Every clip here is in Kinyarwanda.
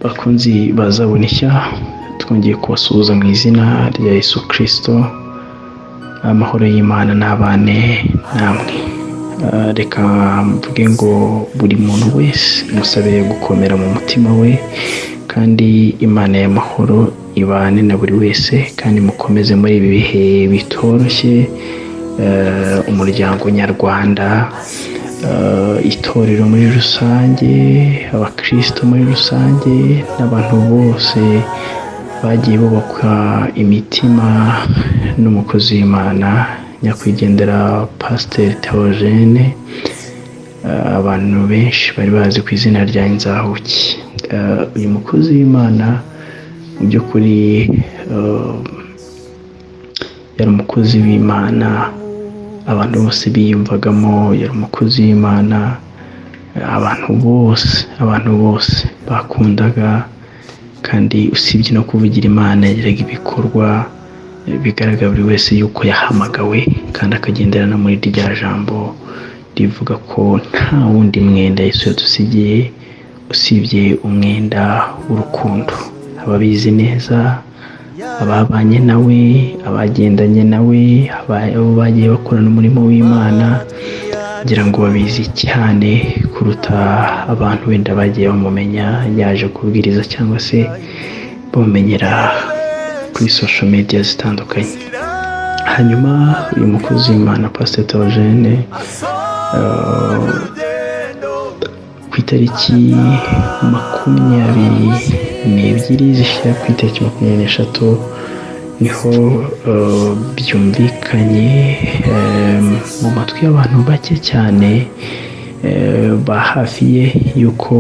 bakunzi bazaboneshya twongeye kubasuhuza mu izina rya Yesu Kristo. Amahoro y'Imana n'abane namwe. Reka mvuge ngo buri muntu wese musabire gukomera mu mutima we, kandi Imana y'amahoro ibane na buri wese, kandi mukomeze muri ibi bihe bitoroshye. Umuryango nyarwanda, itorero muri rusange, abakristo muri rusange, n'abantu bose bagiye bubaka imitima n'umukozi w'Imana nyakwigendera Pasteur THEOGENE. Abantu benshi bari bazi ku izina rya Inzahuki. Uyu mukozi w'Imana mu by'ukuri yari umukozi w'Imana abantu bose biyumvagamo. Yari umukozi w'Imana abantu bose bakundaga, kandi usibye no kuvugira Imana yagiraga ibikorwa bigaragara buri wese yuko yahamagawe, kandi akagenderana muri rya jambo rivuga ko nta wundi mwenda Yesu yadusigiye usibye umwenda w'urukundo. Ababizi neza, ababanye nawe, abagendanye nawe, abo bagiye bakorana umurimo w'Imana, ngira ngo babizi cyane kuruta abantu wenda bagiye bamumenya yaje kubwiriza cyangwa se bamumenyera kuri social media zitandukanye. Hanyuma uyu mukozi w'Imana Pasteur THEOGENE ku itariki 22 zishyira ku itariki 23 niho byumvikanye mu matwi y'abantu bake cyane ba hafi ye yuko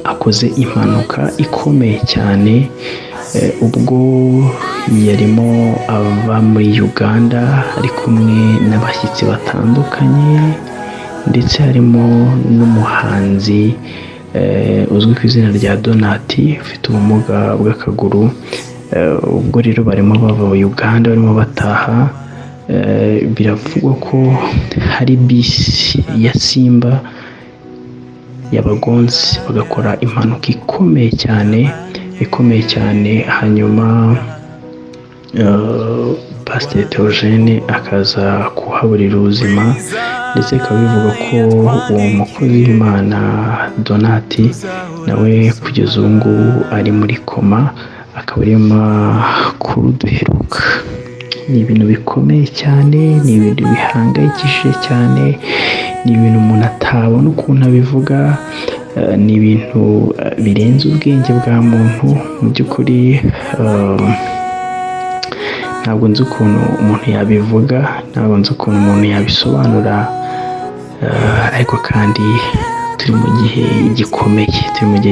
akoze impanuka ikomeye cyane, ubwo yarimo ava muri Uganda ari kumwe n'abashyitsi batandukanye, ndetse harimo n'umuhanzi uzwi ku izina rya Donati ufite ubumuga bw'akaguru. Ubwo rero barimo bava Uganda barimo bataha, biravugwa ko hari bisi ya Simba yabagonze bagakora impanuka ikomeye cyane. Hanyuma Pasteur THEOGENE akaza kuhaburira ubuzima, ndetse bikaba bivuga ko uwo mukozi w'Imana Donati nawe kugeza ubu ngubu ari muri koma, akaba ariyo makuru duheruka. Ni ibintu bikomeye cyane, ni ibintu bihangayikishije cyane, ni ibintu umuntu atabona ukuntu abivuga, ni ibintu birenze ubwenge bwa muntu mu by'ukuri. Ntabwo nzi ukuntu umuntu yabivuga, ntabwo nzi ukuntu umuntu yabisobanura, ariko kandi turi mu gihe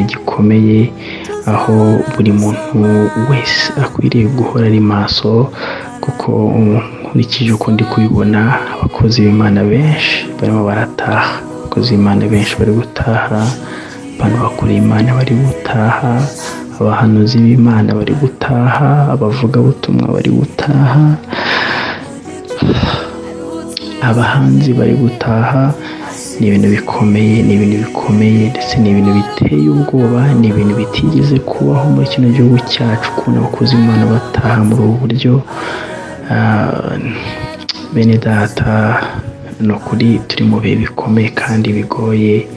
gikomeye, aho buri muntu wese akwiriye guhora ari maso, kuko nkurikije uko ndi kubibona abakozi b'Imana benshi barimo barataha, abakozi b'Imana benshi bari gutaha, abantu bakoreye Imana bari gutaha, abahanuzi b'Imana bari gutaha, abavugabutumwa bari gutaha, abahanzi bari gutaha. Ni ibintu bikomeye, ndetse ni ibintu biteye ubwoba, ni ibintu bitigeze kubaho muri kino gihugu cyacu, kubona abakozi b'Imana bataha muri ubu buryo. Bene data, ni ukuri turi mu bihe bikomeye kandi bigoye.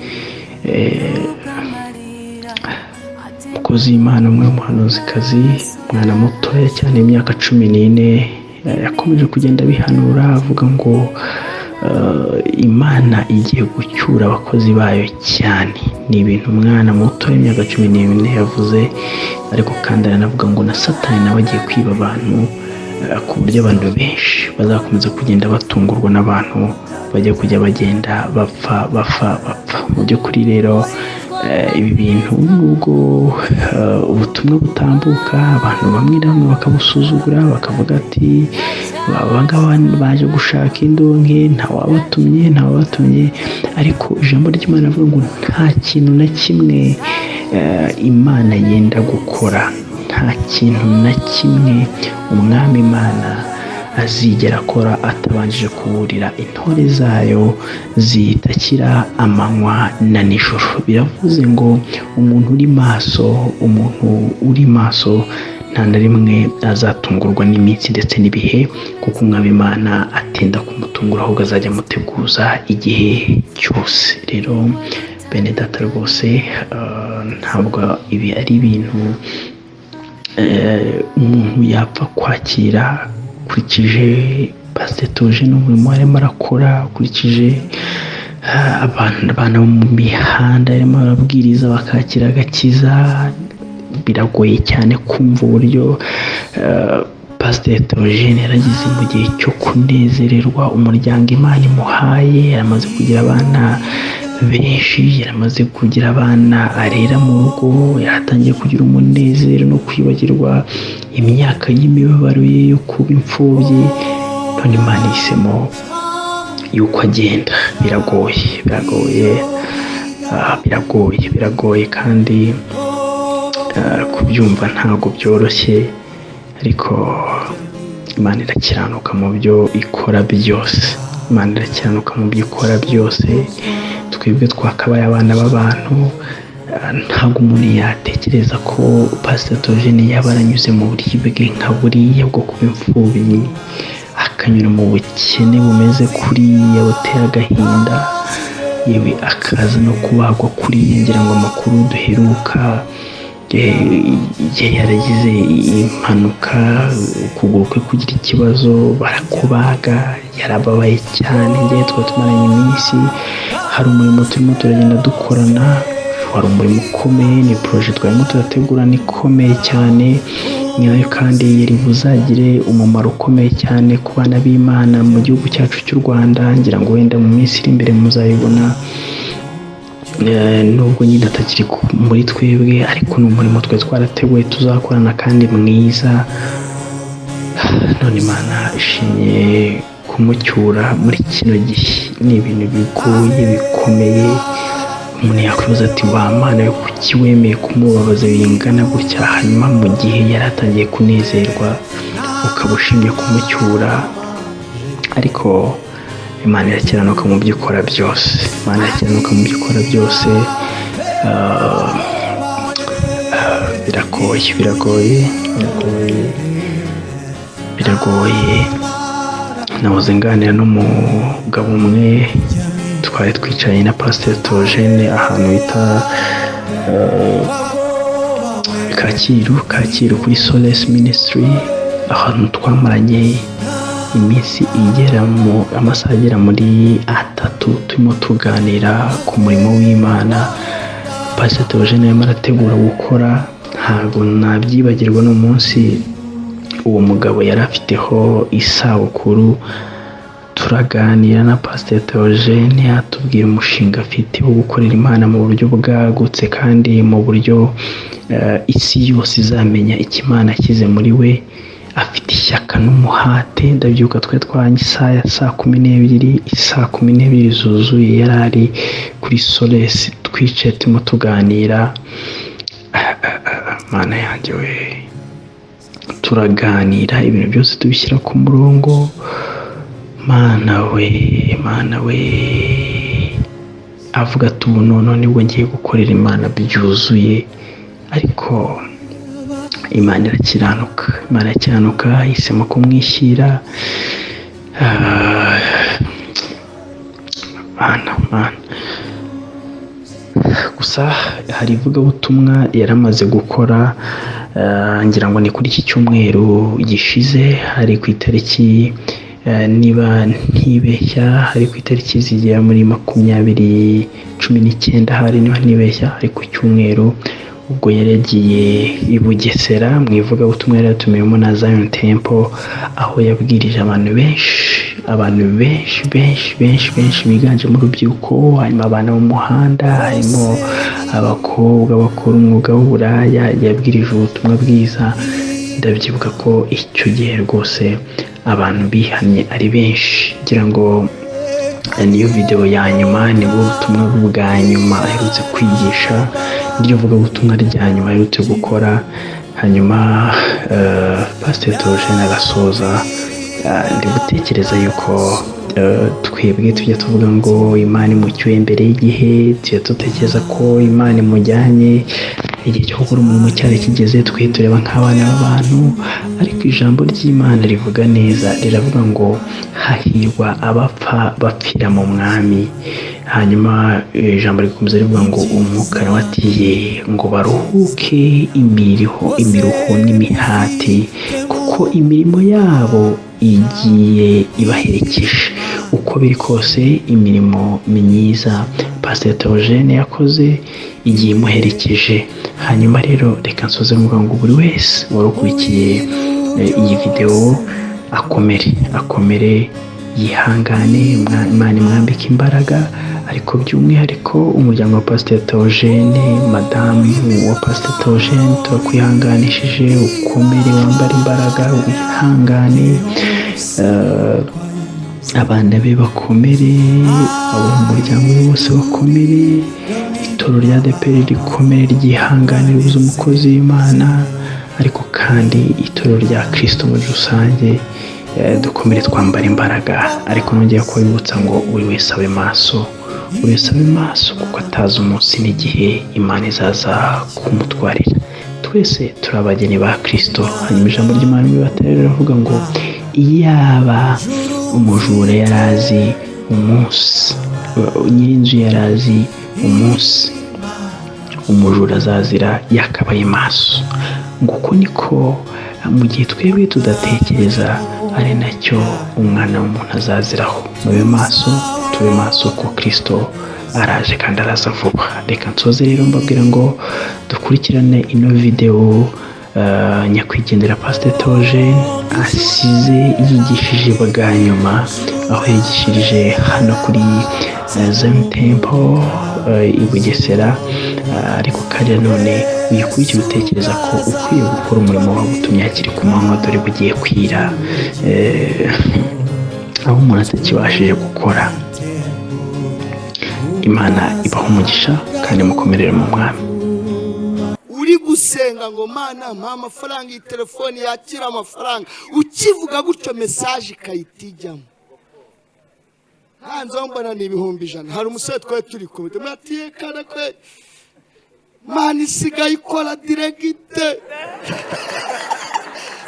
Umukozi w'Imana umwe w'umuhanuzikazi, umwana mutoya cyane imyaka 14, yakomeje kugenda bihanura avuga ngo Imana igiye gucyura abakozi bayo cyane. Ni ibintu umwana muto w'imyaka 14 yavuze, ariko kandi aranavuga ngo na Satani nawe agiye kwiba abantu, ku buryo abantu benshi bazakomeza kugenda batungurwa n'abantu bajya kujya bagenda bapfa. Mu by'ukuri rero ibi bintu nubwo ubutumwa butambuka, abantu bamwe bakabusuzugura, bakavuga ati abangaba baje gushaka indonke, ntawabatumye, ariko ijambo ry'Imana rivuga ngo nta kintu na kimwe Imana yenda gukora, nta kintu na kimwe umwami Imana azigera akora atabanjije kuburira intore zayo zitakira amanywa na nijoro. Biravuze ngo umuntu uri maso nta na rimwe azatungurwa n'iminsi ndetse n'ibihe, kuko umwami Imana atenda kumutungura, ahubwo azajya amuteguza igihe cyose. Rero bene data rwose, ntabwo ibi ari ibintu umuntu yapfa kwakira ukurikije Pasteur THEOGENE n'umurimo arimo arakora, ukurikije abana bo mu mihanda arimo arabwiriza bakakira agakiza. Biragoye cyane kumva uburyo Pasteur THEOGENE yaragize mu gihe cyo kunezererwa umuryango Imana imuhaye. Yaramaze kugira abana benshi, yaramaze kugira abana arera mu rugo, yaratangiye kugira umunezero no kwibagirwa imyaka y'imibabaro ye yo kuba imfubyi. None Imana ihisemo yuko agenda. Biragoye kandi kubyumva ntabwo byoroshye, ariko Imana irakiranuka mu byo ikora byose. Twebwe twakabaye abana b'abantu. Ntabwo umuntu yatekereza ko Pasteur THEOGENE yaba aranyuze mu buribwe nka buriya bwo kuba imfubyi, akanyura mu bukene bumeze kuriya butera agahinda, yewe akaza no kubagwa kuriya. Ngira ngo amakuru duheruka yaragize impanuka, ukuguru kwe kugira ikibazo, barakubaga, yarababaye cyane. Njye tumaranye iminsi, hari umurimo turimo turagenda dukorana, wari umurimo ukomeye, ni projet twarimo turategurana ikomeye cyane, nayo kandi yari buzagire umumaro ukomeye cyane ku bana b'Imana mu gihugu cyacu cy'u Rwanda. Ngira ngo wenda mu minsi iri imbere muzayibona, nubwo nyine atakiri muri twebwe, ariko ni umurimo twe twarateguye tuzakorana kandi mwiza. None Imana ishimye kumucyura muri kino gihe. Ni ibintu bigoye bikomeye. Umuntu yakwibaza ati wa Mana yo kuki wemeye kumubabaza bingana gutya, hanyuma mu gihe yari atangiye kunezerwa ukaba ushimye kumucyura. Ariko Imana irakiranuka mu byo ikora byose. Biragoye. Nahoze nganira n'umugabo umwe, twari twicaye na Pasteur THEOGENE ahantu bita Kacyiru kuri Solace Ministry, ahantu twamaranye iminsi amasaha agera muri 3 turimo tuganira ku murimo w'Imana. Pasteur THEOGENE yarimo arategura gukora. Ntabwo nabyibagirwa n'umunsi uwo mugabo yari afiteho isabukuru. Turaganira na Pasteur THEOGENE, atubwira umushinga afite wo gukorera Imana mu buryo bwagutse, kandi mu buryo isi yose izamenya icyo Imana ashyize muri we. Afite ishyaka n'umuhate. Ndabyuka twe twanye saa 12 zuzuye, yari ari kuri Solace twicaye turimo tuganira. Mana yanjye we, turaganira ibintu byose tubishyira ku murongo. Mana we, avuga ati ubu none nibwo ngiye gukorera Imana byuzuye. Ariko Imana irakiranuka, ihisemo kumwishyira. Mana, gusa hari ivugabutumwa yaramaze gukora, ngira ngo ni kuri iki cyumweru gishize, hari ku itariki niba ntibeshya, hari ku itariki zigera muri 2019, hari niba ntibeshya, ari ku cyumweru. Ubwo yaragiye i Bugesera mu ivugabutumwa yari yatumiyemo na Zion Temple, aho yabwirije abantu benshi biganjemo urubyiruko, harimo abana mu muhanda, harimo abakobwa bakora umwuga w'uburaya. Yabwirije ubutumwa bwiza. Ndabyibuka ko icyo gihe rwose abantu bihannye ari benshi. Ngira ngo niyo video ya nyuma, nibwo butumwa bwa nyuma aherutse kwigisha, niryo vuga ubutumwa rya nyuma aherutse gukora. Hanyuma Pasteur THEOGENE agasoza ndi gutekereza yuko twebwe tujya tuvuga ngo Imana imucyuye mbere y'igihe, tujya dutekereza ko Imana imujyanye igihe cyo gukora umurimo cyari kigeze, twe tureba nk'abana b'abantu, ariko ijambo ry'Imana rivuga neza, riravuga ngo hahirwa abapfa bapfira mu mwami. Hanyuma ijambo rikomeza rivuga ngo umwuka watiye ngo baruhuke imiruho n'imihati, kuko imirimo yabo igiye ibaherekeje. Uko biri kose imirimo myiza Pasteur THEOGENE yakoze igiye imuherekeje. Hanyuma rero reka nsoze mvuga ngo buri wese warukurikiye iyi video akomere yihangane, Imana imwambike imbaraga, ariko by'umwihariko umuryango wa Pasteur THEOGENE, madamu wa Pasteur THEOGENE, turakwihanganishije, ukomere, wambare imbaraga, wihangane, abana be bakomere, abo mu muryango we bose bakomere, itoro rya ADEPR rikomere, ryihangane, ribuze umukozi w'Imana, ariko kandi itoro rya Kristo muri rusange dukomere, twambara imbaraga. Ariko nongeye kubibutsa ngo buri wese abe maso, kuko atazi umunsi n'igihe Imana izaza kumutwarira. Twese turi abageni ba Kristo. Hanyuma ijambo ry'Imana riravuga ngo iyaba umujura yarazi umunsi, nyirinzu yarazi umunsi umujura azazira, yakabaye maso. Nguko niko mu gihe twebwe tudatekereza ari nacyo umwana w'umuntu azaziraho. Mube maso, tube maso, ko Kristo araje kandi araza vuba. Reka nsoze rero mbabwira ngo dukurikirane ino video nyakwigendera Pasteur THEOGENE asize yigishije bwa nyuma, aho yigishirije hano kuri Zion Temple i Bugesera. Ariko kandi none uyikurikiye utekereza ko ukwiye gukora umurimo wawe utumye hakiri ku manywa, dore bugiye kwira, aho umuntu atakibashije gukora. Imana ibaha umugisha kandi mukomerere mu mwami. Uri gusenga ngo Mana mpa amafaranga, iyi telefone yakira amafaranga, ukivuga gutyo message ikayitijyamo, hanze mbona ni 100,000. Hari umusore twari turi kumwe, tumatiye kana kwe Mana isigaye ikora diregite,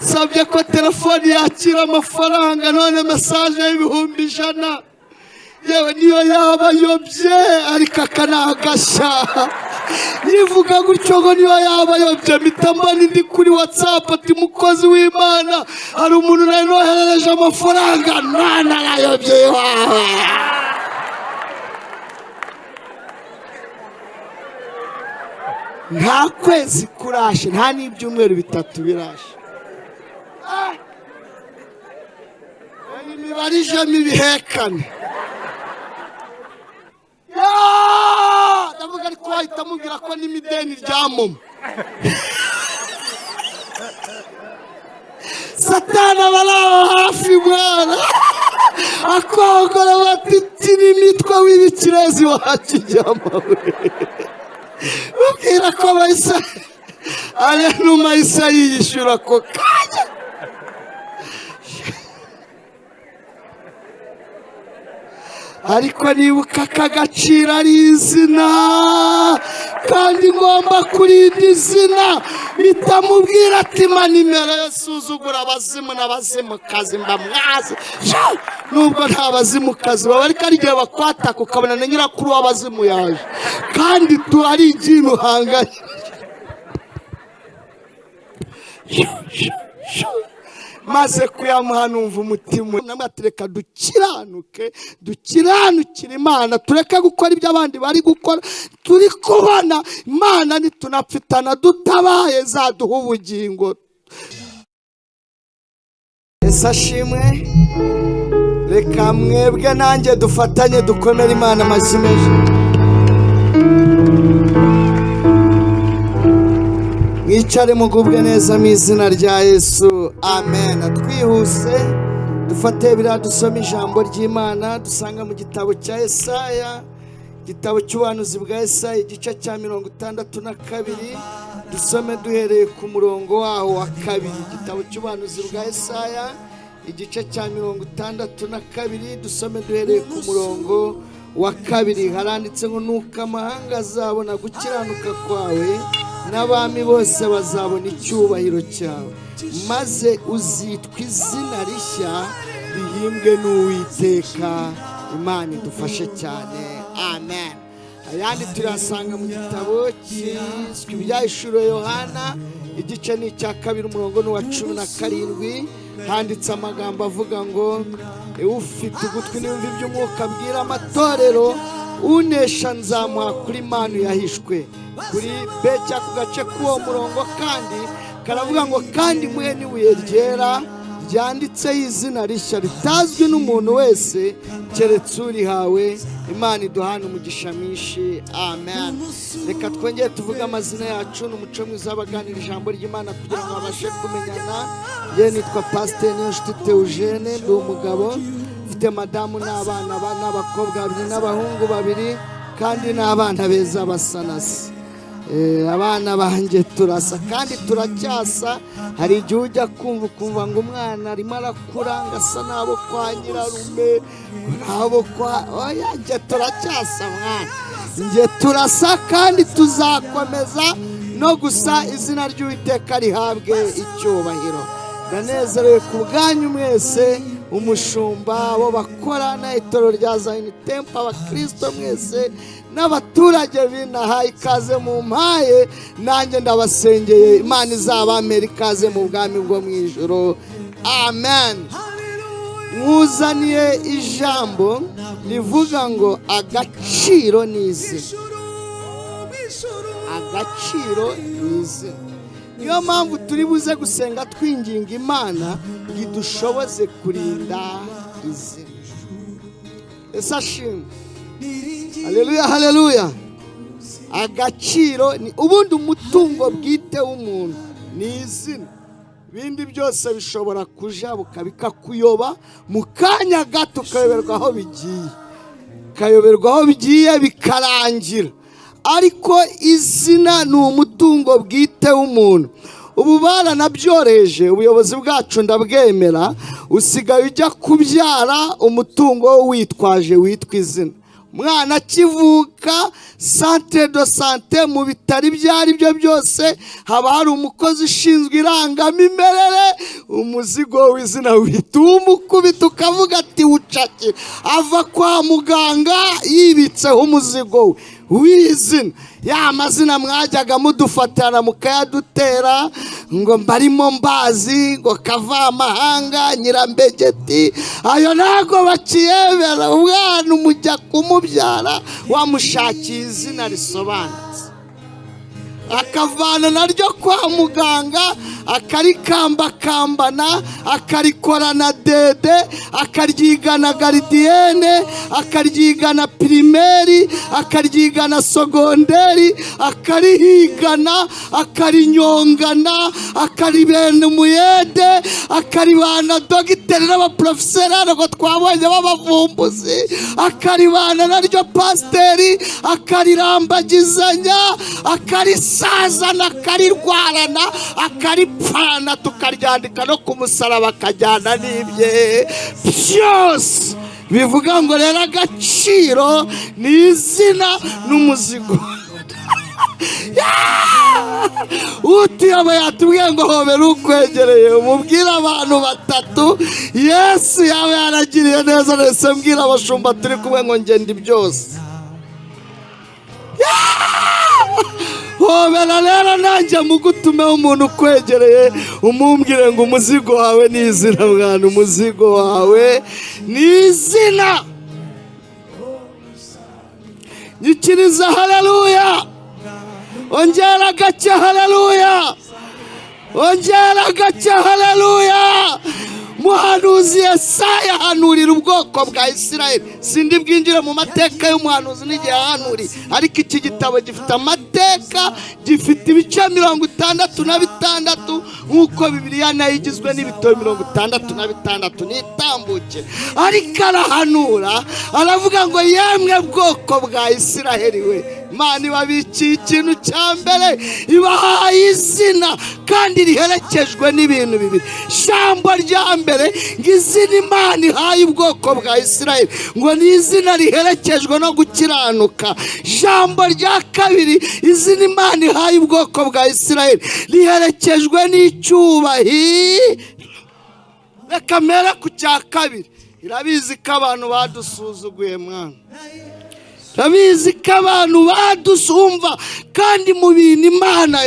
sabye ko telefone yakira amafaranga, none message y'100,000 yewe niyo yaba yobye, ariko akanagasha nivuga gutyo ngo niyo yaba yobye, mitambani ndi kuri WhatsApp ati mukozi w'Imana hari umuntu nawe nohereje amafaranga, nana yayobye wawe. Nta kwezi kurashe, nta n'ibyumweru 3 birashe, imibarijemo ibihekane. Ndavuga ariko wahita mubwira ko n'imideni ryamoma. Satana baraho hafi mwana, akogora batiti n'imitwe w'ibikirezi wakijyama we. Ubwira ko bahise ari numa isa yiyishura ko kanya. Ariko nibuka kagacira ari izina, kandi ngomba kurinda izina, bitamubwira ati manimero yasuzugura abazimu n'abazimukazi mbamwazi. Nubwo nta bazimukazi baba, ariko ari igihe bakwataka ukabona na nyirakuru w'abazimu yaje, kandi ari ikintu uhanganye. Maze kuyamuha numva umutima n'amatereka dukiranukira Imana, tureke gukora ibyo abandi bari gukora. Turi kubona Imana nitunapfitana dutabaye zaduha ubugingo. Yesu ashimwe. Reka mwebwe nanjye dufatanye dukomere Imana amashyi menshi. Mwicare mugubwe neza mu izina rya Yesu, amen. Twihuse dufate bira dusoma ijambo ry'Imana dusanga mu gitabo cya Yesaya, igitabo cy'ubuhanuzi bwa Yesaya igice cya 62, dusome duhereye ku murongo waho wa 2. Igitabo cy'ubuhanuzi bwa Yesaya igice cya 62 dusome duhereye ku murongo wa 2. haranditse ngo nuko amahanga azabona gukiranuka kwawe n'abami bose bazabona icyubahiro cyawe, maze uzitwa izina rishya rihimbwe n'Uwiteka. Imana idufashe cyane, amen. ayandi turasanga mu gitabo cyiswe ibyahishuriwe Yohana, igice ni icya 2 umurongo wa 17. handitse amagambo avuga ngo ufite ugutwi n'imvi by'umwuka abwira amatorero, unesha nzamuha kuri manu yahishwe. kuri becya ku gace k'uwo murongo kandi karavuga ngo kandi muhe n'ibuye ryera ryanditseho izina rishya ritazwi n'umuntu wese keretse urihawe. Imana iduhane umugisha mwinshi, amen. reka twongere tuvuge amazina yacu n'umuco mwiza w'abaganira ijambo ry'Imana kugira ngo babashe kumenyana. ye nitwa Pasteur n'inshuti THEOGENE, ndi umugabo mfite madamu n'abana n'abakobwa 2 n'abahungu 2 kandi n'abana beza basa na se. abana banjye turasa kandi turacyasa. hari igihe ujya kumva ngo umwana arimo arakura ngo asa n'abo kwa nyirarume, n'abo kwa oya, njye turacyasa mwana, njye turasa kandi tuzakomeza no gusa. izina ry'Uwiteka rihabwe icyubahiro. ndanezerewe ku bwanyu mwese, umushumba abo bakorana itorero rya Zion Temple, abakristo mwese n'abaturage b'inaha, ikaze mu mpaye, nanjye ndabasengeye. Imana izabamera ikaze mu bwami bwo mu ijuru, amen. mwuzaniye ijambo rivuga ngo agaciro n'izina. agaciro n'izina, niyo mpamvu turi buze gusenga twinginga Imana ngo idushoboze kurinda izina. ese ashimwe, haleluya haleluya. agaciro ni ubundi umutungo bwite w'umuntu, ni izina. ibindi byose bishobora kujabuka bikakuyoba mu kanya gato, ukayoberwa aho bigiye bikarangira. ariko izina ni umutungo bwite w'umuntu. ubu baranabyoroheje, ubuyobozi bwacu ndabwemera, usigaye ujya kubyara umutungo witwaje witwa izina. mwana akivuka centre de santé mu bitaro ibyo ari byo byose haba hari umukozi ushinzwe irangamimerere. umuzigo w'izina wihita umukubita ukavuga ati wucakira. ava kwa muganga yibitseho umuzigo w'izina. ya mazina mwajyaga mudufatana mukayadutera ngo mbarimo mbazi, ngo kavamahanga, nyirambegeti, ayo ntago bakiyemera. umwana umujya kumubyara wamushakiye izina risobanutse, akavana naryo kwa muganga, akarikambakambana, akarikorana dede, akaryigana garidiyene, akaryigana pirimeri, akaryigana sogonderi, akarihigana, akarinyongana, akaribena umuyede, akaribana dogiteri n'abaprofeseri ntabwo twabonye b'abavumbuzi, akaribana naryo pasiteri, akarirambagizanya, akarisazana, akarirwarana, akaripfana, tukaryandika no ku musaraba akajyana n'ibye byose. bivuga ngo rero agaciro ni izina n'umuzigo. utiyoboye yatubwiye ngo hobera ukwegereye, umubwire abantu 3 Yesu yawe yaragiriye neza. nese mbwira abashumba turi kumwe ngo ngende byose. hobera rero nanjye mugutumeho umuntu ukwegereye, umumbwire ngo umuzigo wawe ni izina mwana, umuzigo wawe ni izina. nyikiriza haleluya, ongera gake haleluya, ongera gake haleluya. muhanuzi Yesaya ahanurira ubwoko bwa Isirayeli. sindi bwinjire mu mateka y'umuhanuzi n'igihe ahanuriye, ariko iki gitabo gifite amateka, gifite ibice 66 nk'uko Bibiliya nayo igizwe n'ibitabo 66 n'itambuke. ariko arahanura aravuga ngo yemwe bwoko bwa Isirayeli we, Imana ibabikiye ikintu cya mbere, ibahaye izina kandi riherekejwe n'ibintu bibiri. Ijambo rya mbere ngo izina Imana ihaye ubwoko bwa Isirayeli ngo ni izina riherekejwe no gukiranuka. Ijambo rya kabiri, izina Imana ihaye ubwoko bwa Isirayeli riherekejwe n'icyubahiro. Reka mpera ku cya kabiri. Irabizi ko abantu badusuzuguye mwana, irabizi ko abantu badusumva, kandi mu bintu Imana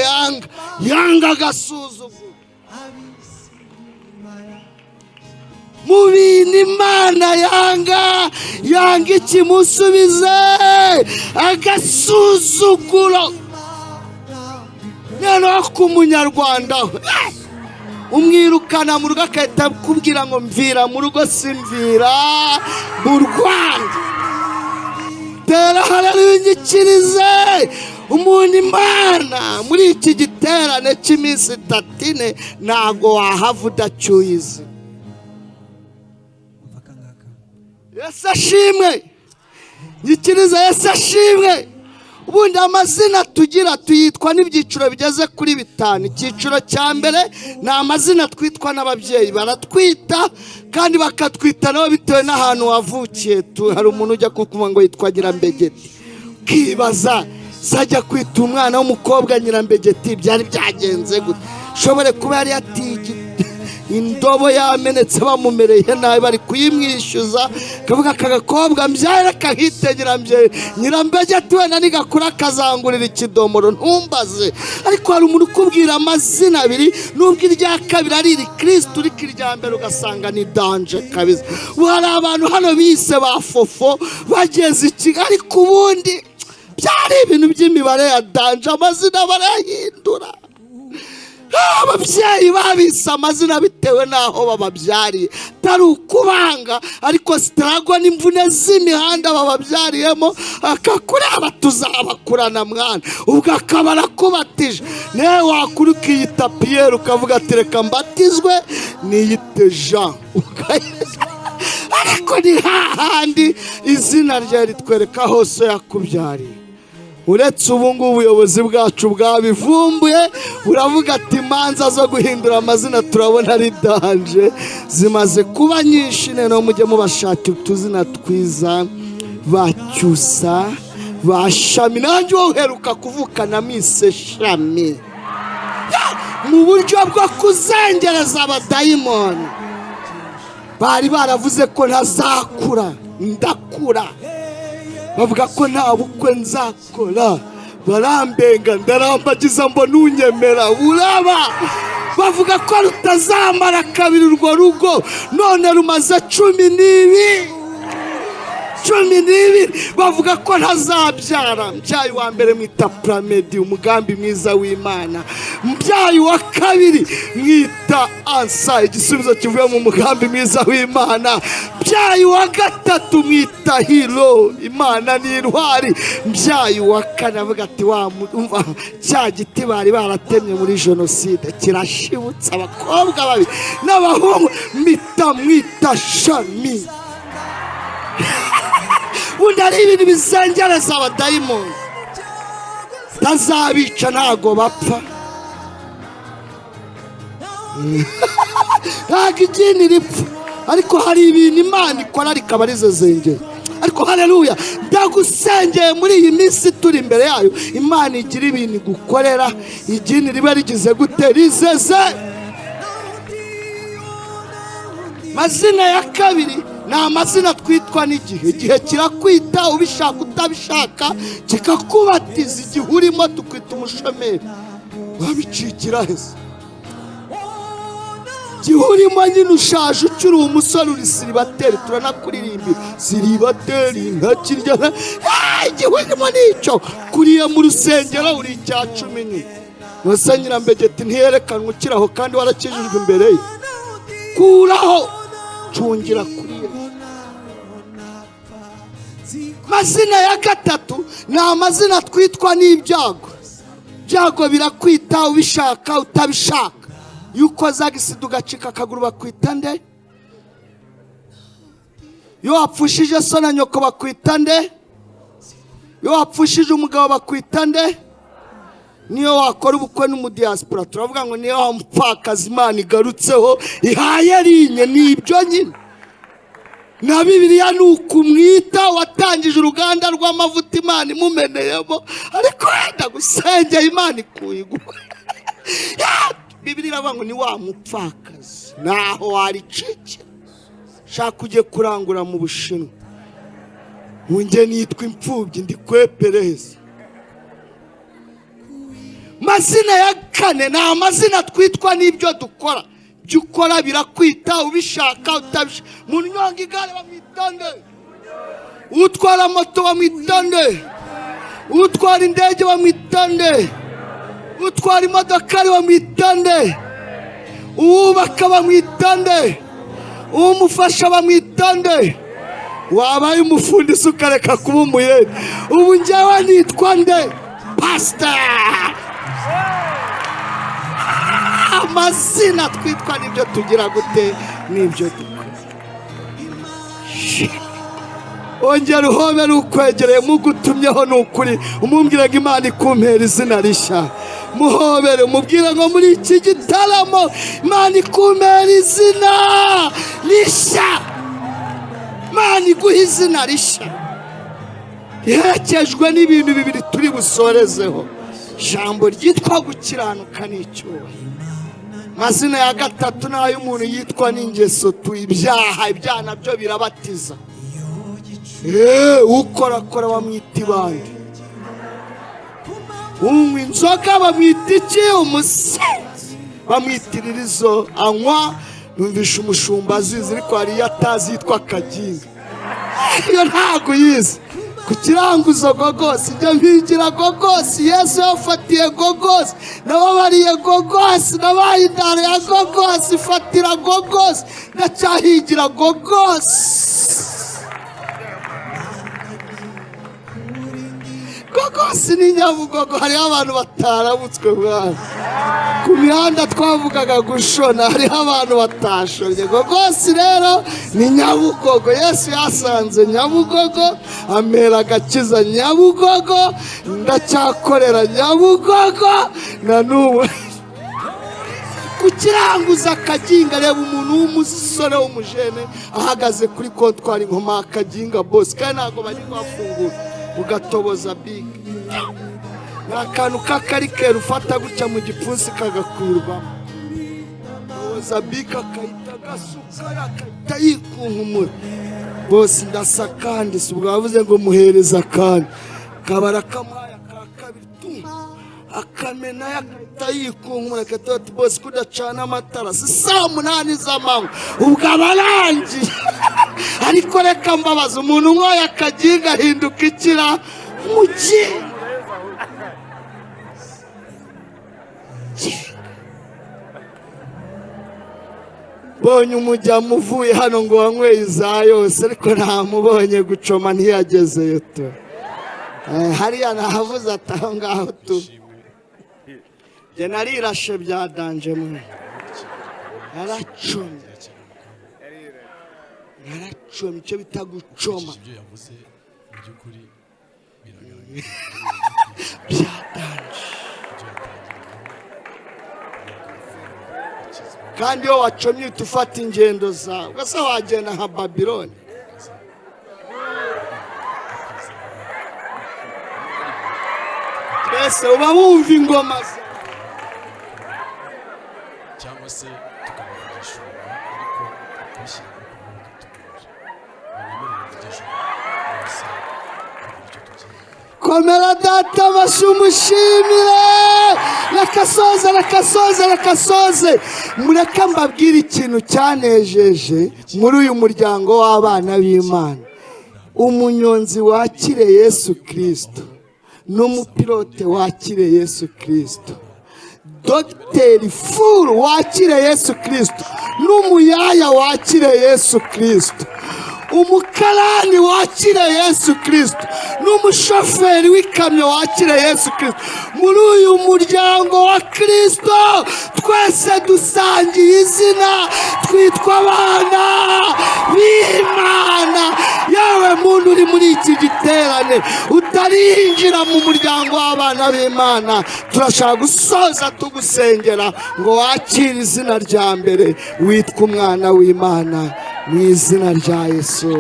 yanga agasuzuguro. Mu bintu Imana yanga ikimusubize agasuzuguro. Noneho ku munyarwanda umwirukana mu rugo akahita akubwira ngo mvira mu rugo, simvira mu Rwanda. Tera haleluya nyikirize umuntu Imana muri iki giterane cy'iminsi 3 ntago wahava udacyuye izina. Yesu ashimwe, nyikirize Yesu ashimwe. Ubundi amazina tugira tuyitwa n'ibyiciro bigeze kuri 5. Icyiciro cya mbere ni amazina twitwa n'ababyeyi, baratwita kandi bakatwita nabo bitewe n'ahantu wavukiye. Hari umuntu ujya kukuvuga ngo yitwa Nyirambegeti, ukibaza sajya kwita umwana w'umukobwa Nyirambegeti byari byagenze gute? Shobore kuba yari yatigi indobo yamenetse bamumereye nabi bari kuyimwishyuza, kavuga akagakobwa mbyara kahitegera Nyirambegeti we nani gakura kazangurira ikidomoro ntumbaze. Ariko hari umuntu ukubwira amazina abiri nubwo irya kabiri ari Kristo, uri kirya mbere ugasanga ni danje kabisa. Hari abantu hano bise ba fofo bageze Kigali, ku bundi byari ibintu by'imibare ya danje, amazina barayahindura. Ababyeyi babise amazina bitewe n'aho bababyariye, tari ukubanga, ariko sitarago n'imvune z'imihanda bababyariyemo. Akakureba tuzabakurana mwana, ubwo akaba arakubatije. Newe wakura ukiyita Pierre ukavuga ati reka mbatizwe niyite Jean, ariko ni hahandi izina rye ritwereka hose yakubyariye. Uretse ubu ngubu ubuyobozi bwacu bwabivumbuye, buravuga ati imanza zo guhindura amazina turabona ari danje, zimaze kuba nyinshi. None mujye mubashakira utuzina twiza, bacyusa bashami. Nanjye wowe uheruka kuvukana mise Shami mu buryo bwo kuzengereza abadayimoni. Bari baravuze ko ntazakura, ndakura. Bavuga ko nta bukwe nzakora, barambenga ndarambagiza mbona unyemera uraba. Bavuga ko rutazamara kabiri urwo rugo, none rumaze 12. Bavuga ko ntazabyara. Mbyaye wa mbere mwita Pramedi, umugambi mwiza w'Imana. Mbyaye wa kabiri mwita Ansa, igisubizo kivuye mu mugambi mwiza w'Imana. Mbyaye wa gatatu mwita Hiro, Imana ni intwari. Mbyaye wa kane avuga ati Umva cya giti bari baratemye muri jenoside kirashibutse, abakobwa babi n'abahungu mwita Shami. Ubundi ari ibintu bizengereza abadayimoni. Tazabica ntago bapfa, ntago igini ripfa, ariko hari ibintu Imana ikora rikaba rizezengera. Ariko haleluya, ndagusengeye muri iyi minsi turi imbere yayo, Imana igira ibintu gukorera, igini riba rigize gute, rizeze. Mazina ya kabiri ni amazina twitwa n'igihe. Igihe kirakwita ubishaka utabishaka, kikakubatiza. Igihe urimo tukwita umushomeri, wabicikira heza. Igihe urimo nyine ushaje ukiri umusore uri siribateri, turanakuririmba siribateri ntakirya. Igihe urimo nicyo kuriye mu rusengero uri icya 10. Nose Nyirambegeti ntiyerekanwe ukiraho kandi warakijijwe imbere ye. Kuraho cungira kuriye. Mazina ya gatatu ni amazina twitwa n'ibyago. Byago birakwita ubishaka utabishaka. Yuko zagisida ugacika akaguru bakwita nde? Yo wapfushije so na nyoko bakwita nde? iyo wapfushije umugabo bakwita nde? Niyo wakora ubukwe n'umudiaspora turavuga ngo niyo wamupfakaza Imana igarutseho ihaye rinye. Nibyo nyine na Bibiliya nukumwita watangije uruganda rw'amavuta Imana imumeneyemo, ariko wenda gusengera Imana ikuyiguha. Bibiliya iravuga ngo ni wa mupfakazi naho waricike shaka ujye kurangura mu Bushinwa. Munge nitwa imfubyi ndi kwepereza. Mazina ya kane ni amazina twitwa n'ibyo dukora. Ibyo ukora birakwita ubishaka utabishaka. Munyonga igare bamwita nde? Utwara moto bamwita nde? Utwara indege bamwita nde? Utwara imodoka bamwita nde? Uwubaka bamwita nde? Umufasha bamwita nde? Wabaye umufundi ukareka kuba umuyede. Ubu njyewe nitwa nde? Pasteur. Amazina twitwa nibyo tugira gute nibyo dukora. Ongera uhobere ukwegereye mugutumyeho n'ukuri umumbwire ngo Imana ikumpera izina rishya. Muhobere umubwire ngo muri iki gitaramo Imana ikumpera izina rishya. Imana iguha izina rishya iherekejwe n'ibintu bibiri turi busorezeho. Jambo ryitwa gukiranuka n'icyubahiro. Mazina ya gatatu nayo umuntu yitwa n'ingeso tu ibyaha. Ibyaha nabyo birabatiza. Ukorakora bamwita ibandi. Unywa inzoga bamwita iki? Umusinzi. Bamwitiririzo anywa. Numvisha umushumba azizi ariko hari yatazi yitwa Kaginga. Iyo ntago yize. Kukiranguzo gogosi njye mbigira gogosi. Yesu yafatiye gogosi nababariye gogosi nabaye indaro ya gogosi fatira gogosi ndacyahigira gogosi. Gogosi ni Nyabugogo. Hariho abantu batarabutswe bwana. Ku mihanda twavugaga gushona hariho abantu batashonye. Gogosi rero ni Nyabugogo. Yesu yasanze Nyabugogo amera agakiza Nyabugogo ndacyakorera Nyabugogo na n'ubu. Kukiranguza Kaginga reba umuntu w'umusore w'umujene ahagaze kuri kontwari nkoma Kaginga boss kandi ntago bari bafungura ugatoboza big. Nakantu kakarikera ufata guca mu gipfunsi kagakwirwamo. Toboza big akayita gasukara akayita yikunkumura. Boss ndasakandi subwo bavuze ngo muhereza kandi kabara kamaya ka kabiri akamena yakayita yikunkumura katoti boss kudacana amatara saa 8 z'amanywa ubwo abarangi. Ariko reka mbabaza umuntu nkoya Akaginga ahinduka ikira mugi. Bonye umujya muvuye hano ngo wanyweye iza yose ariko ntamubonye gucoma ntiyagezeyo tu. Hariya nahavuze ataho ngaho tu. Je narirashe byadanje mwe. Yaracomye. Yaracomye icyo bita gucoma. Byadanje. Kandi yo wacomye tufata ingendo zawe ugasa wagenda nka Babiloni. Mbese uba wumva ingoma cyangwa se tukabagisha ariko twashyira komera data bashumushimire. Rakasoze mureka mbabwira ikintu cyanejeje muri uyu muryango w'abana b'Imana. Umunyonzi wakire Yesu Kristo n'umupilote wakire Yesu Kristo. Dogiteri Furu wakire Yesu Kristo n'umuyaya wakire Yesu Kristo. Umukarani wakire Yesu Kristo n'umushoferi w'ikamyo wakire Yesu Kristo. Muri uyu muryango wa Kristo twese dusangiye izina twitwa abana b'Imana. yawe muntu uri muri iki giterane utarinjira mu muryango w'abana b'Imana, turashaka gusoza tugusengera ngo wakire izina rya mbere witwa umwana w'Imana mu izina rya Yesu.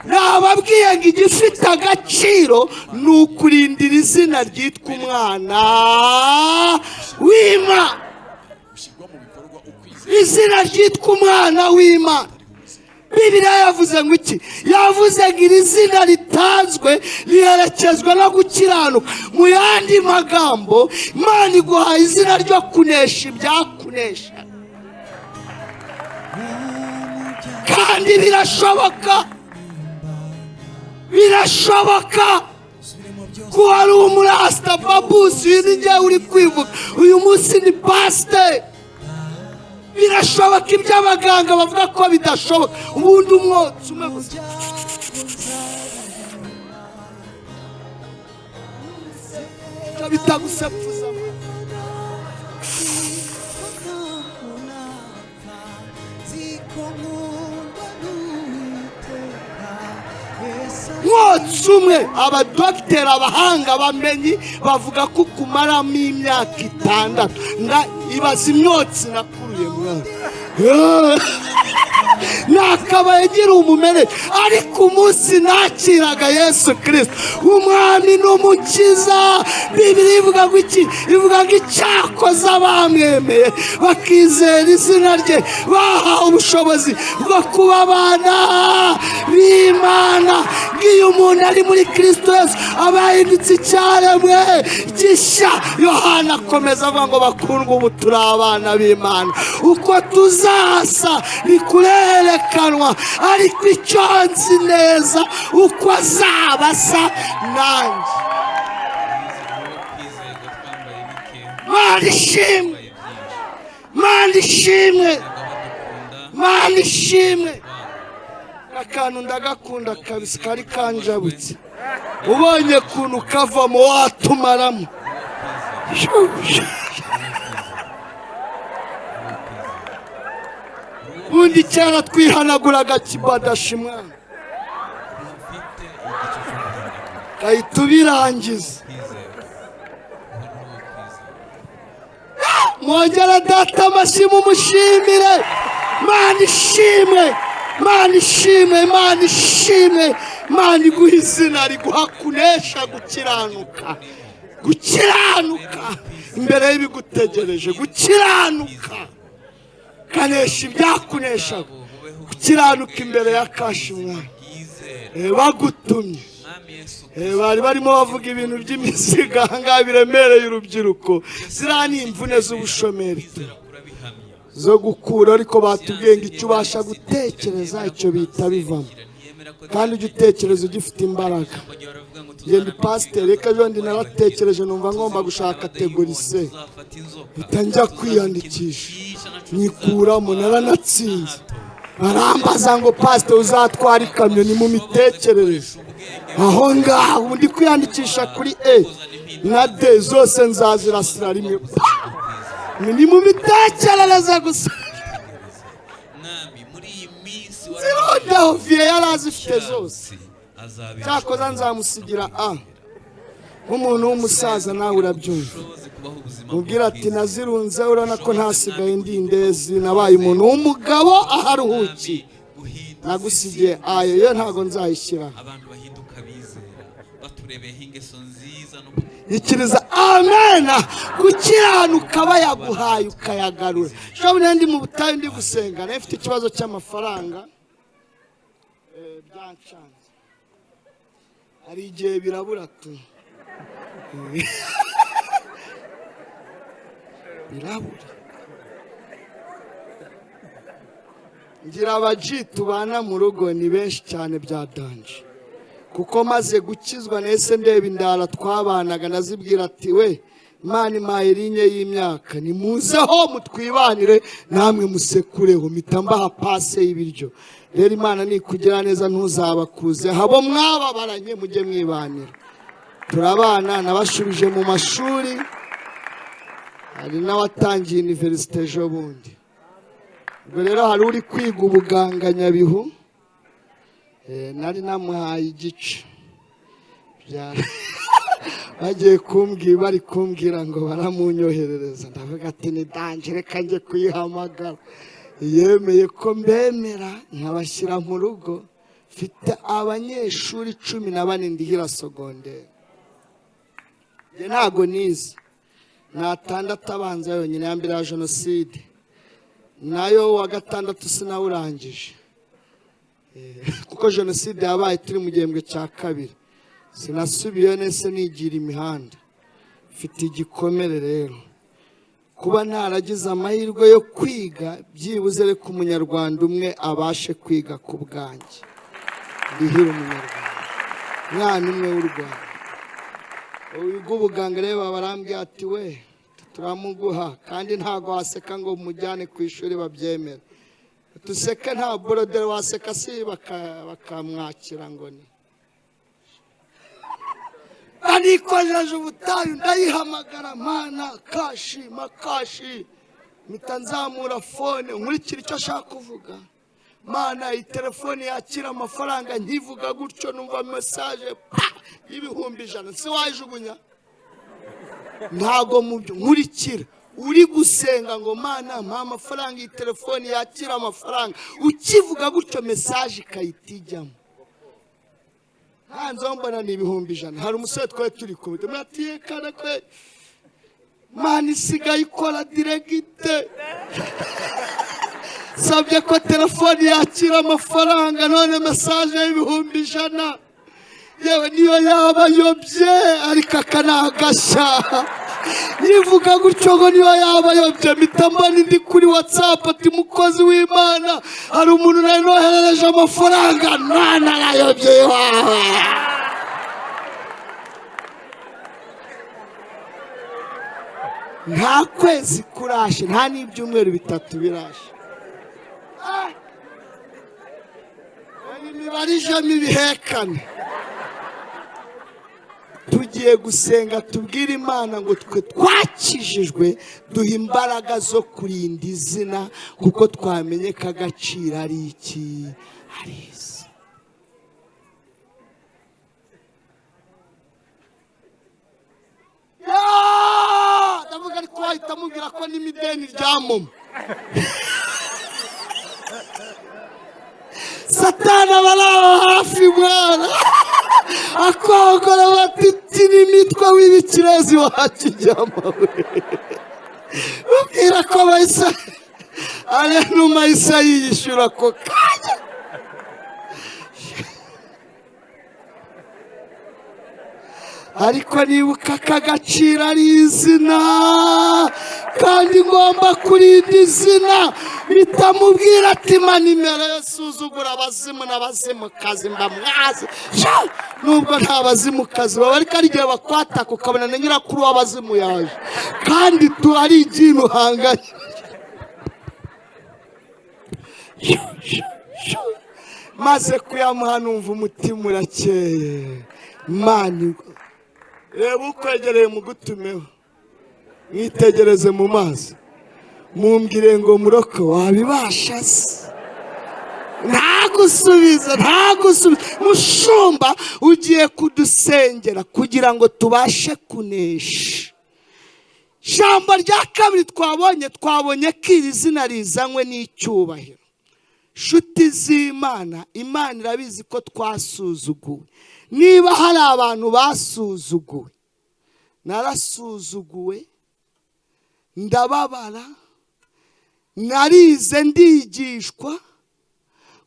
Nababwiye ngo igifite agaciro ni ukurindira izina ryitwa umwana w'Imana. Izina ryitwa umwana w'Imana, Bibiliya yavuze ngo iki? Yavuze ngo iri zina ritanzwe riherekezwa no gukiranuka. Mu yandi magambo, Imana iguhaye izina ryo kunesha ibyakunesha, kandi birashoboka ko wari umurasta babusi. Uyu ni njyewe uri kwivuga, uyu munsi ni Pasteur. Birashoboka ibyo abaganga bavuga ko bidashoboka. Ubundi umwotsi umwe gusa bitagusepfuza. Mwotsi umwe abadogiteri abahanga bamenyi bavuga ko kumaramo imyaka 6. Ibaza imyotsi nakuruye mwana nakabaye gira umumere, ariko umunsi nakiraga Yesu Kristo umwami n'umukiza, Bibiliya ivuga ngo iki? Ivuga ngo icyakoze abamwemeye bakizera izina rye bahawe ubushobozi bwo kuba abana b'Imana. Ngiyo umuntu ari muri Kristo Yesu aba yahindutse icyaremwe gishya. Yohana akomeza avuga ngo bakundwa, ubu turi abana b'Imana. Uko tuzasa ni kurerekanwa, ariko icyo nzi neza uko azaba asa nanjye. Mana ishimwe, Mana ishimwe, Mana ishimwe. Akantu ndagakunda kabisa, kari kanjabutse. Ubonye kuntu kavamo watumaramo. Undi cyana twihanaguraga kibadashi mwana, kahita ubirangiza. Mwongera data amashyi mumushimire. Mana ishimwe, Mana ishimwe, Mana ishimwe. Mana iguha izina riguha kunesha, gukiranuka imbere y'ibigutegereje, gukiranuka kanesha ibyakunesha, gukiranuka imbere ya Kashimwa bagutumye. Bari barimo bavuga ibintu by'imiziga ngaha biremereye urubyiruko. Ziriya ni imvune z'ubushomeri zo gukura, ariko batubwiye ngo icyo ubasha gutekereza icyo bita bivamo, kandi ujya utekereza ugifite imbaraga. Ngende Pasteur, reka jondi naratekereje numva ngomba gushaka kategori C, bitangira kwiyandikisha nyikuramo, naranatsinze. Barambaza ngo Pasteur uzatwara ikamyo, ni mu mitekerereze aho ngaho. Undi kwiyandikisha kuri E na D zose nzazirasira rimwe, ni mu mitekerereze gusa. Zirondaho vie yarazifite zose, cyakoza nzamusigira A. Nk'umuntu w'umusaza nawe urabyumva, mubwira ati nazirunze, urabona ko ntasigaye ndi indezi, nabaye umuntu w'umugabo aharuhuki, nagusigiye ayo yo ntago nzayishyira. Ikiriza amena, gukiranuka bayaguhaye ukayagarura. Shabone ndi mu butayu ndi gusenga, nafite ikibazo cy'amafaranga byancanze, hari igihe birabura tu birabura. Ngira abaji tubana mu rugo ni benshi cyane byadanje, kuko maze gukizwa nese ndeba indara twabanaga, nazibwira ati we Imana impaye linye y'imyaka, nimuzeho mutwibanire namwe musekureho, mpita mbaha pase y'ibiryo. Rero Imana nikugira neza ntuzabakuze, habo mwababaranye mujye mwibanira. Turabana, nabashubije mu mashuri, hari n'abatangiye universite ejo bundi. ubwo rero hari uri kwiga ubuganga Nyabihu, nari namuhaye igice bagiye kumbwira, bari kumbwira ngo baramunyoherereza, ndavuga ati ni danje, reka njye kuyihamagara. Yemeye ko mbemera nkabashyira mu rugo, mfite abanyeshuri 14 ndihira sogondere. Njye ntago nize, natandatu abanza yonyine ya mbere ya jenoside, nayo wa gatandatu sinawurangije kuko jenoside yabaye turi mu gihembwe cya kabiri, sinasubiye nese nigira imihanda. Mfite igikomere rero kuba ntaragize amahirwe yo kwiga, byibuze reka umunyarwanda umwe abashe kwiga ku bwanjye, ndihira umunyarwanda, mwana umwe w'u Rwanda. Wiga ubuganga rero barambwira ati we turamuguha, kandi ntago waseka ngo mujyane ku ishuri babyemera. Tuseke nta borodero waseka si bakamwakira ngo ni arikojeje ubutayu. Ndayihamagara, mana kashi makashi, mpita nzamura fone nkurikira icyo ashaka kuvuga. Mana iyi telefone yakira amafaranga, nkivuga gutyo numva message y'ibihumbi 100. Si wayijugunya? Ntago nkurikira uri gusenga ngo mana mpa amafaranga, iyi telefone yakira amafaranga, ukivuga gutyo message ikayitijyamo. Hanze mbona ni ibihumbi 100. Hari umusore twari turi kumwe, mwatiye kana kwe mana isigaye ikora diregite. Sabye ko telefone yakira amafaranga, none message y'ibihumbi 100. Yewe niyo yaba yobye ariko akanagasha. Nivuga gutyo ngo niyo yaba yobye, mitambani ndi kuri WhatsApp ati mukozi w'Imana, hari umuntu nari noherereje amafaranga, nana arayobye wawe. Nta kwezi kurashe, nta n'ibyumweru 3 birashe. Imibarije mibihekane. Tugiye gusenga tubwira Imana ngo twe twakijijwe, duha imbaraga zo kurinda izina, kuko twamenye ko agaciro ari iki, ari isi. Ndavuga ariko wahita mubwira ko n'imideni ryamuma. Satana baraho hafi mwana, akogora batiti n'imitwe w'ibikirezi wakijyamawe. Ubwira ko bahise ale numa isa yiyishura ko kanya. Ariko nibuka kagacira ari izina, kandi ngomba kurinda izina. Bitamubwira ati manimero yasuzugura abazimu n'abazimukazi mbamwazi. Nubwo nta bazimukazi baba, ariko ari igihe bakwataka ukabona na nyirakuru w'abazimu yaje, kandi ari ikintu uhanganye. Maze kuyamuha numva umutima urakeye. Mani reba ukwegereye mugutumeho, mwitegereze mu maso, mumbwire ngo muroko wabibasha se? Ntagusubiza. Mushumba ugiye kudusengera kugira ngo tubashe kunesha. Jambo rya kabiri twabonye ko iri zina rizanywe n'icyubahiro. Shuti z'Imana, Imana irabizi ko twasuzuguwe. Niba hari abantu basuzuguwe, narasuzuguwe, ndababara, narize ndigishwa,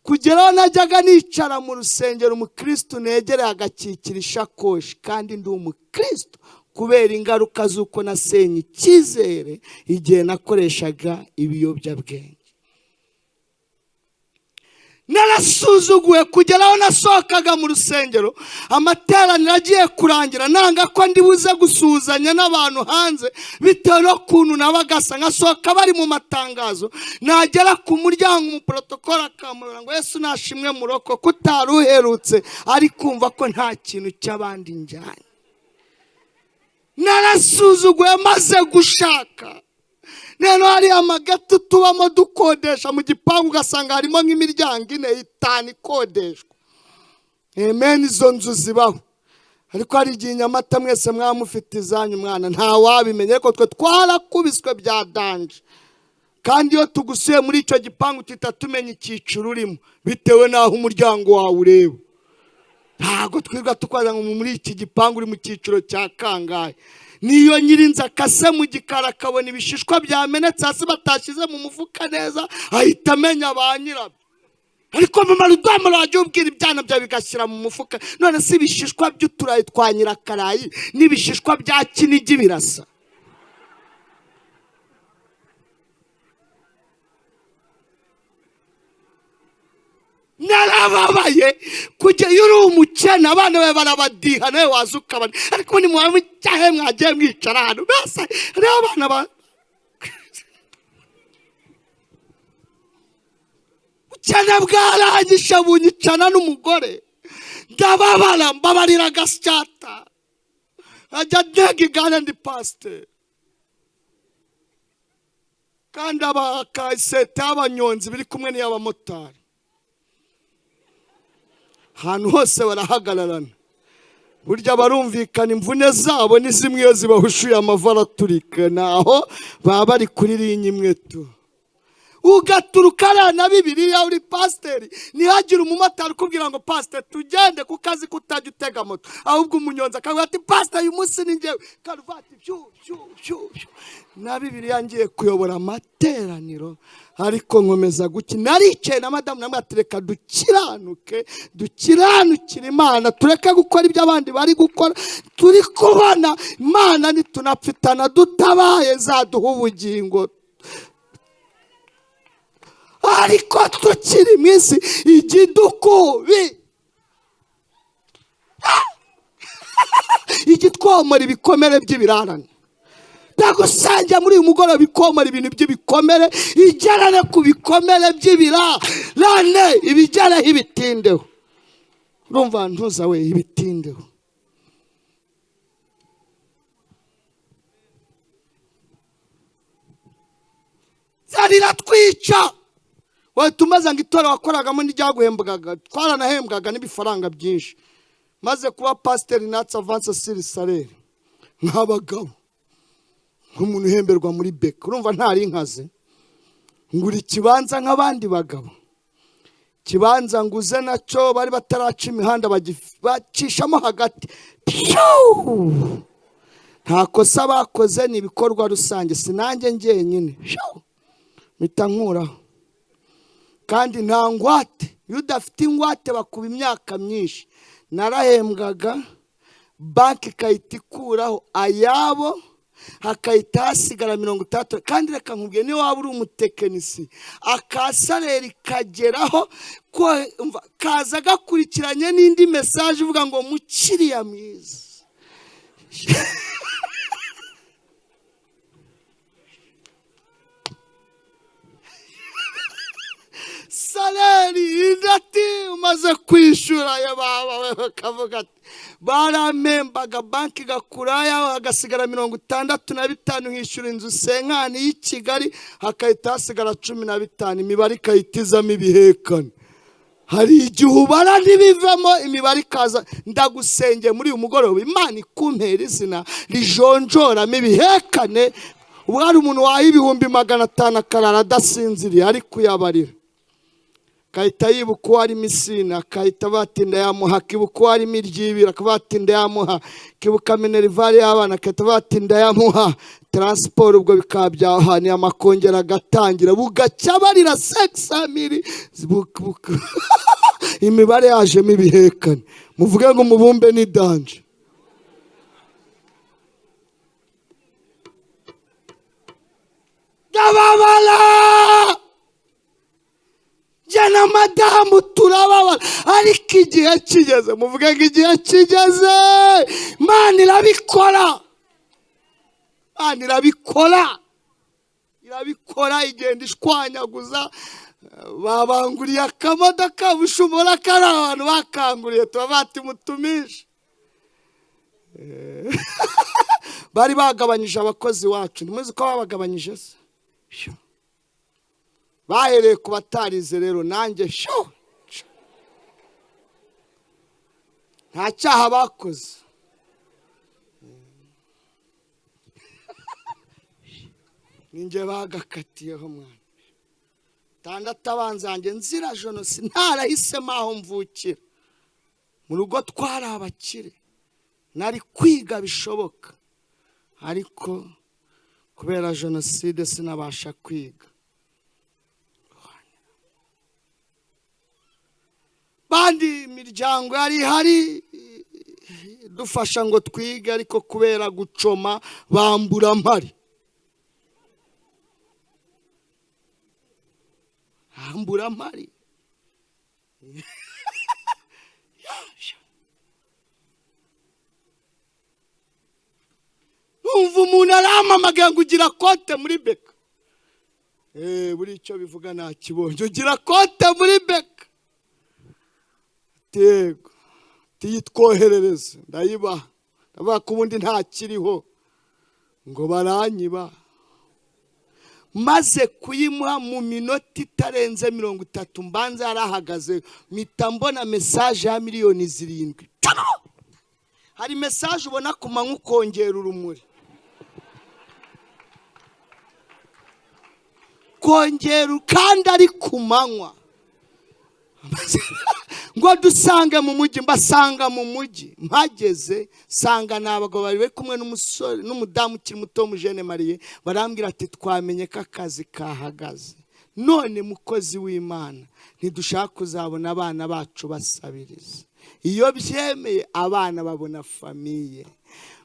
kugeraho najyaga nicara mu rusengero umukristo negereye agakikira ishakoshi, kandi ndi umukristo kubera ingaruka z'uko nasenye icyizere igihe nakoreshaga ibiyobyabwenge. Narasuzuguwe kugeraho nasohokaga mu rusengero, amateraniro agiye kurangira, nanga ko ndibuze gusuhuzanya n'abantu hanze bitewe n'ukuntu nabagasa. Nkasohoka bari mu matangazo, nagera ku muryango umuprotokoli akamubwira ngo Yesu nashimwe muroko, kutari uherutse ari kumva ko nta kintu cy'abandi njyanye. Narasuzuguwe maze gushaka, Neno hari amagati tubamo dukodesha mu gipangu ugasanga harimo nk'imiryango 4-5 ikodeshwa. Amen, izo nzu zibaho. Ariko hari igihe Nyamata mwese mwamufite izanyu mwana nta wabimenye ko twe twarakubiswe bya danje. Kandi iyo tugusuye muri icyo gipangu tutatumenya icyiciro urimo bitewe naho umuryango wawe ureba. Ntago twiga tukwaza ngo muri iki gipangu uri mu cyiciro cya kangahe. Niyo nyirinza akase mu gikara akabona ibishishwa byamenetse hasi batashize mu mufuka neza ahita amenya ba nyirabyo. Ariko mama Rudamu rajye ubwira ibyana bya bigashyira mu mufuka. None si ibishishwa by'uturayi twa nyirakarayi n'ibishishwa bya Kinigi birasa. Narababaye kujya yuri umukene abana be barabadiha nawe wazukabana. Ariko ni muhamu cyahe mwagiye mwicara hano bese rero abana ba cyane bwaragisha bunyicana n'umugore ndababara mbabarira gasyata ajya degigana ndi Pasteur kandi abakasete abanyonzi biri kumwe n'iy'abamotari hantu hose barahagararana burya barumvikana imvune zabo ni zimwe iyo zibahushuye amavara turika naho baba bari kuri linye imwe tu. Ugaturuka na Bibiliya uri Pasteur nihagira umumotari kubwira ngo Pasteur tugende ku kazi kutajya utega moto ahubwo umunyonza akavuga ati Pasteur uyu munsi ni ngewe karuvati na Bibiliya ngiye kuyobora amateraniro ariko nkomeza gukina naricaye na madamu namwe atereka dukiranukira Imana tureka gukora ibyo abandi bari gukora turi kubana Imana nitunapfitana dutabaye zaduha ubugingo. Ariko tukiri mwisi igidukubi igitwomora ibikomere by'ibirarane ndagusangira muri uyu mugoroba bikomora ibintu by'ibikomere igerane ku bikomere by'ibirarane ibigereho ibitindeho. Urumva ntuza we ibitindeho zarira twica watumaza ngo itora wakoragamo n'iryaguhembwaga twaranahembwaga n'ibifaranga byinshi maze kuba Pasteur natsa avance sur salaire nk'abagabo nk'umuntu uhemberwa muri beka. Urumva ntari inkaze nguri kibanza nk'abandi bagabo kibanza nguze nacyo bari bataraca imihanda bacishamo hagati nta kosa bakoze ni ibikorwa rusange sinange ngenyine mpita nkuraho kandi nta ngwate iyo udafite ingwate bakuba imyaka myinshi. Narahembwaga banki ikahita ikuraho ayabo hakahita hasigara 30 kandi reka nkubwiye niyo waba uri umutekinisi akasaleri kageraho kaza gakurikiranye n'indi message ivuga ngo mukiriya mwiza saleri indati umaze kwishura ya baba we bakavuga ati baramembaga banki gakuraya hagasigara 65 nkishyura inzu senkani y'i Kigali hakahita hasigara 15 imibare ikahitizamo ibihekane. Hari igihe ubara ntibivamo imibare ikaza ndagusengeye muri uyu mugoroba Imana ikumpera izina rijonjoramo ibihekane. Ubu hari umuntu waha 500 akarara adasinziriye ari kuyabarira kahita yibuka uwo ari misina kahita batinda yamuha kibuka uwo ari miryibira akabatinda yamuha kibuka minerivare y'abana kahita batinda yamuha transport ubwo bikaba byahaniye amakongera agatangira bugacya barira 600,000 imibare yajemo ibihekane muvuge ngo mubumbe ni danje. Gababala jana madamu turababara ariko igihe kigeze muvuge ngo igihe kigeze Imana irabikora irabikora igenda ishwanyaguza babanguriye akamodoka bushobora kari abantu bakanguriye tuba bati mutumisha bari bagabanyije abakozi wacu ntimuzi ko babagabanyije se bahereye ku batarize rero nanjye nta cyaha bakoze ninjye bagakatiyeho mwana tandatu abanzanjye nzira jenoside ntarahisemo aho mvukira mu rugo twari abakire nari kwiga bishoboka ariko kubera jenoside sinabasha kwiga bandi imiryango yari hari dufasha ngo twige ariko kubera gucoma bambura mpari numva umuntu arampamagaye ngo ugira kote muri beka buri icyo bivuga nakibonye ugira kote muri beka yego tuyitwoherereze ndayibaha ndavuga ko ubundi ntakiriho ngo baranyiba maze kuyimuha mu minota itarenze 30 mbanza yarahagaze mpita mbona message ya miliyoni 7 hari message ubona ku manywa ukongera urumuri kongera kandi ari ku manywa ngo dusange mu mujyi mbasanga mu mujyi mpageze sanga nabagabo bari kumwe n'umusore n'umudamu ukiri muto mujene Mariye barambwira ati twamenye ko akazi kahagaze none mukozi w'Imana ntidushaka kuzabona abana bacu basabiriza iyo byemeye abana babona famiye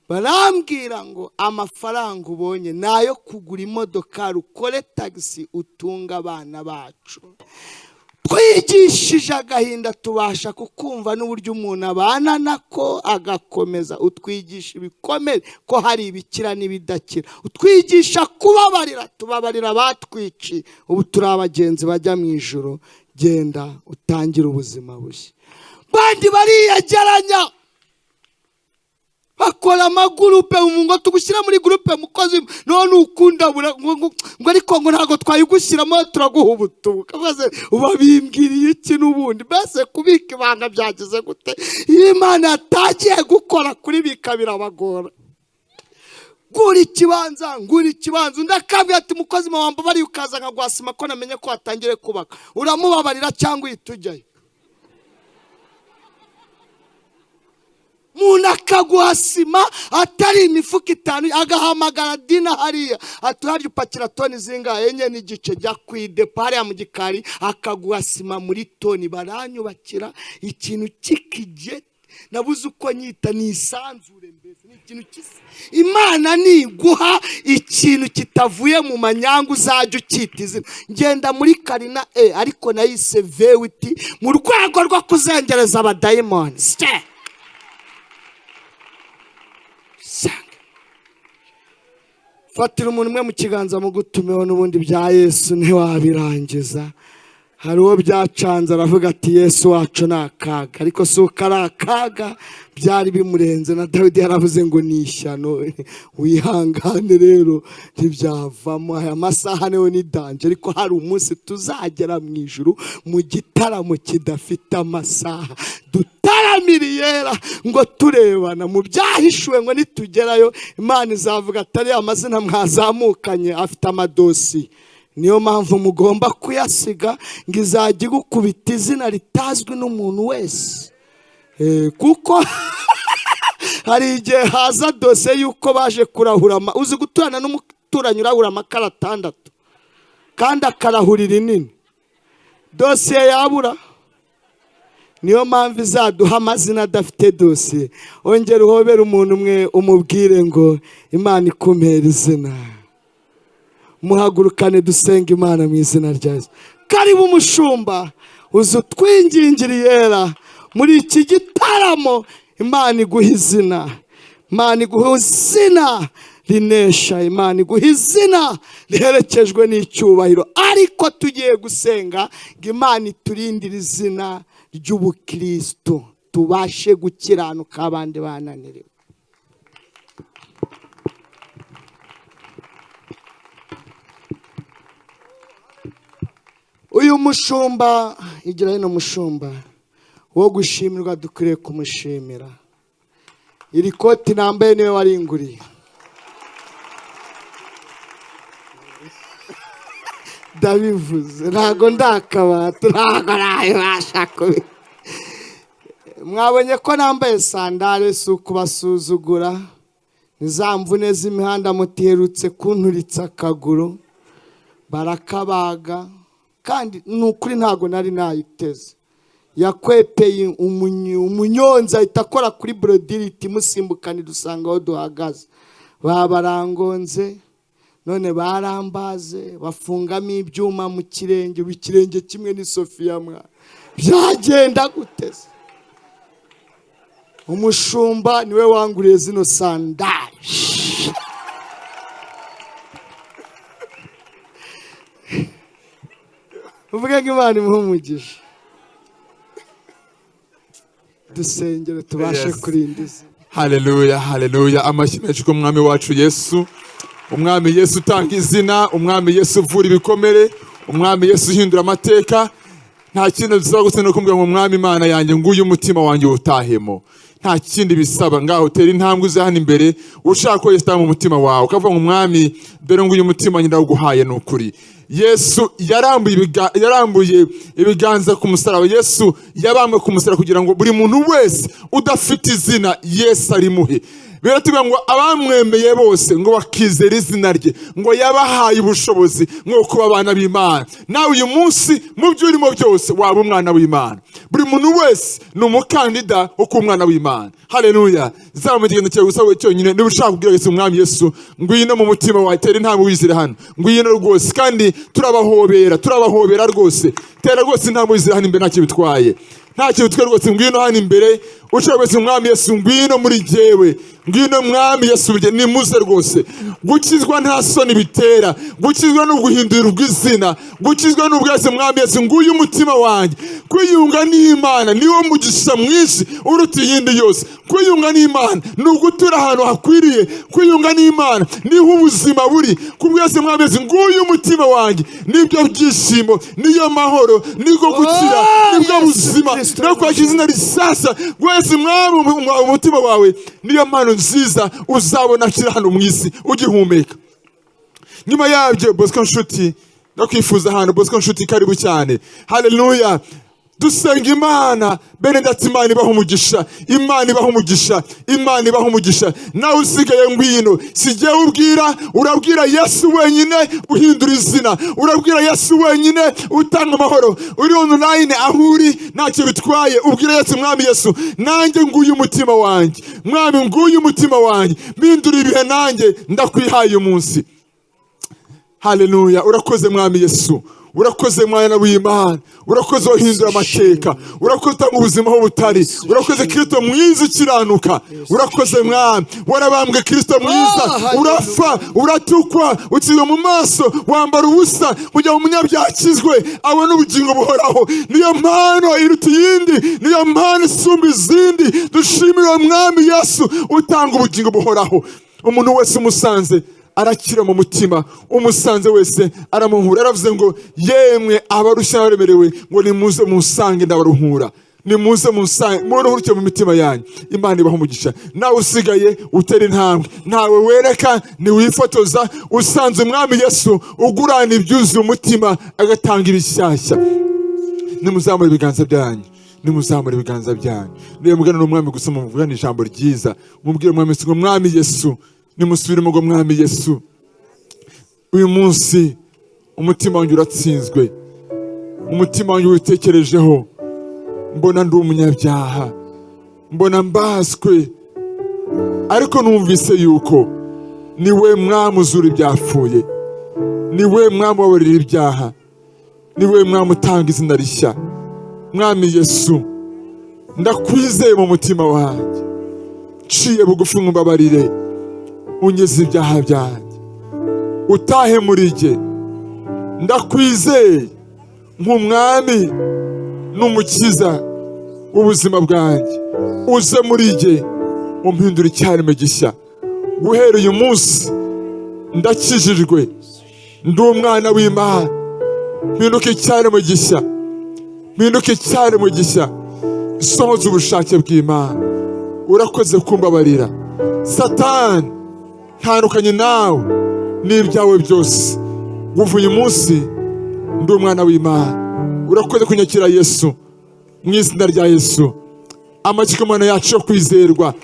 barambwira ngo amafaranga ubonye nayo kugura imodoka ukore taxi utunga abana bacu twigishije agahinda tubasha kukumva n'uburyo umuntu abana nako agakomeza utwigisha ibikomere ko hari ibikira n'ibidakira utwigisha kubabarira tubabarira batwici ubu turi abagenzi bajya mu ijuru genda utangira ubuzima bushya bandi bariyegeranya bakora amagurupe ngo tugushyira muri gurupe mukozi none ukunda ngo ariko ngo ntago twayigushyiramo turaguha ubutubuka maze ubabimbwiriye iki n'ubundi mbese kubika ibanga byagize gute Imana yatagiye gukora kuri bika birabagora ngura ikibanza ndakambwira ati mukozi mawamba bari ukaza nkagwasima ko namenye ko atangire kubaka uramubabarira cyangwa itujyayo munakaguhasima atari imifuka 5 agahamagara dina hariya atuharya upakira toni zingahe enye n'igice jya kwidepare ya mu gikari akaguhasima muri toni baranyubakira ikintu kikije nabuze uko nyita nisanzure mbese n'ikintu kisa Imana niguha ikintu kitavuye mu manyangu uzajya ukita izina ngenda muri Karina ariko nayise vewiti mu rwego rwo kuzengereza abadayimoni fatira umuntu umwe mu kiganza mu gutumeho n'ubundi bya Yesu ntiwabirangiza hari uwo byacanze aravuga ati Yesu wacu nakaga ariko si ukarakaga byari bimurenze na Dawidi yaravuze ngo nishyano wihangane rero ntibyavamo aya masaha newe ni danje ariko hari umunsi tuzagera mu ijuru mu gitaramo kidafite amasaha dutaramiriye ngo turebana mu byahishuwe ngo nitugerayo Imana izavuga atari amazina mwazamukanye afite amadosi niyo mpamvu mugomba kuyasiga ngo izajya igukubita izina ritazwi n'umuntu wese kuko hari igihe haza dose yuko baje kurahura uzi guturana n'umuturanyi urahura amakara 6 kandi akarahurira inini dosiye yabura niyo mpamvu izaduha amazina adafite dosiye ongera uhobera umuntu umwe umubwire ngo Imana ikumpera izina muhagurukane dusenga Imana mu izina rya Yesu karibu umushumba uzu twingingiriyera muri iki gitaramo Imana iguha izina Imana iguha izina rinesha Imana iguha izina riherekejwe n'icyubahiro ariko tugiye gusenga ngo Imana iturindire izina ry'ubukristo tubashe gukiranuka abandi bananiriwe uyu mushumba igira hino mushumba wo gushimirwa, dukwiriye kumushimira. Iri koti nambaye niwe waringuriye. Ndabivuze ntago ndakabata, ntago nabasha kubi. Mwabonye ko nambaye sandale, si ukubasuzugura. Nizamvune z'imihanda mutiherutse kunturitsa akaguru, barakabaga kandi nukuri ntago nari nayiteze. Yakwepeye umunyonza ahita akora kuri brodiriti musimbukana dusanga aho duhagaze. Babarangonze none barambaze bafungamo ibyuma mu kirenge, ikirenge kimwe ni Sofia mwa. Byagenda guteze. Umushumba niwe wanguriye zino sandali. Uvuge ngo Imana imuhumugishe. Dusengere tubashe kurindiza. Haleluya, haleluya. Amashyi menshi ku mwami wacu Yesu. Umwami Yesu utanga izina, umwami Yesu uvura ibikomere, umwami Yesu uhindura amateka. Nta kintu bisaba gusa no kumbwira ngo umwami Imana yanjye nguyu umutima wanjye utahemo. Nta kindi bisaba, ngaho tera intambwe uze hano imbere ushaka ko Yesu mu mutima wawe, ukavuga ngo umwami dore nguyu umutima nyina uguhaye n'ukuri. Yesu yarambuye ibiganza ku musaraba. Yesu yabambwe ku musaraba kugira ngo buri muntu wese udafite izina Yesu arimuhe. Biratubwira ngo abamwemeye bose ngo bakizera izina rye, ngo yabahaye ubushobozi ngo kuba abana b'Imana. Nawe uyu munsi mu byo urimo byose waba umwana w'Imana. Buri muntu wese ni umukandida wo kuba umwana w'Imana. Haleluya. Zamu igenda cyo gusaba cyonyine niba ushaka kubwira Yesu umwami Yesu ngwino mu mutima wawe, tera intambwe wizire hano. Ngwino rwose kandi turabahobera rwose. Tera rwose intambwe wizire hano imbere, ntacyo bitwaye. Ntacyo bitwaye rwose, ngwino hano imbere. Ushaka wese umwami Yesu ngwino muri jewe. Ngwino mwami Yesu ni muze rwose. Gukizwa nta soni bitera, gukizwa no guhindura ubwizina, gukizwa n'ubwase mwami Yesu nguyu umutima wanjye. Kwiyunga n'Imana niwo mugisha mwinshi uruta iyindi yose. Kwiyunga n'Imana nugutura ahantu hakwiriye. Kwiyunga n'Imana niho ubuzima buri. Kubwase mwami Yesu nguyu umutima wanjye, nibyo byishimo, niyo mahoro, niko gukira, nibwo buzima, no kwakira izina risasa. Gwese mwami umutima wawe niyo mpano nziza uzabona kiri hano mu isi ugihumeka. Nyuma yabyo Bosco Nshuti ndakwifuza hano. Bosco Nshuti karibu cyane. Haleluya. Dusenga Imana bene ndati Imana ibaho umugisha, Imana ibaho umugisha, Imana ibaho umugisha. Nawe usigaye ngwino, sijye urabwira Yesu wenyine uhindura izina, urabwira Yesu wenyine utanga amahoro. Uri online ahuri ntacyo bitwaye, ubwira Yesu mwami Yesu nanjye nguyu umutima wanjye, mwami nguyu umutima wanjye, mpindura ibihe nanjye ndakwihaye umunsi. Haleluya. Urakoze mwami Yesu, urakoze mwana w'Imana, urakoze wahindura amateka, urakoze utanga ubuzima aho butari, urakoze Kristo mwiza ukiranuka, urakoze mwami warabambwe Kristo mwiza, urapfa uratukwa ukirwa mu maso, wambara ubusa kugira ngo umunyabyaha akizwe abone ubugingo buhoraho. Niyo mpano iruta iyindi, niyo mpano isumba izindi. Dushimira mwami Yesu utanga ubugingo buhoraho. Umuntu wese umusanze arakira mu mutima, umusanze wese aramuhura. Aravuze ngo yemwe abarushya baremerewe ngo nimuze musange ndabaruhura. Nimuze musange muruhuke mu mitima yanyu. Imana ibaho umugisha. Nawe usigaye utera intambwe, ntawe wereka ni wifotoza, usanze umwami Yesu ugurana ibyuzuye umutima agatanga ibishyashya. Nimuzamure ibiganza byanyu, nimuzamure ibiganza byanyu. Niyo mugana n'umwami gusa muvugana ijambo ryiza, mubwire umwami ngo mwami Yesu nimusubire ngo mwami Yesu uyu munsi umutima wanjye uratsinzwe, umutima wanjye witekerejeho, mbona ndi umunyabyaha, mbona mbaswe, ariko numvise yuko niwe mwami uzura ibyapfuye, niwe mwami wabarira ibyaha, niwe mwami utanga izina rishya. Mwami Yesu ndakwizeye mu mutima wanjye, nciye bugufi ngumbabarire, unyeze ibyaha byanjye, utahe muri jye. Ndakwizeye nk'umwami n'umukiza w'ubuzima bwanjye, uze muri jye umpindura icyaremwe gishya. Guhera uyu munsi ndakijijwe, ndi umwana w'Imana, mpinduke cyane mu gishya, mpinduke cyane mu gishya, sohoza ubushake bw'Imana. Urakoze kumbabarira Satani, ntandukanye nawe n'ibyawe byose. Uvuye umunsi ndi umwana w'Imana. Urakoze kunyakira Yesu, mu izina rya Yesu. Amakikomano yacu yo kwizerwa,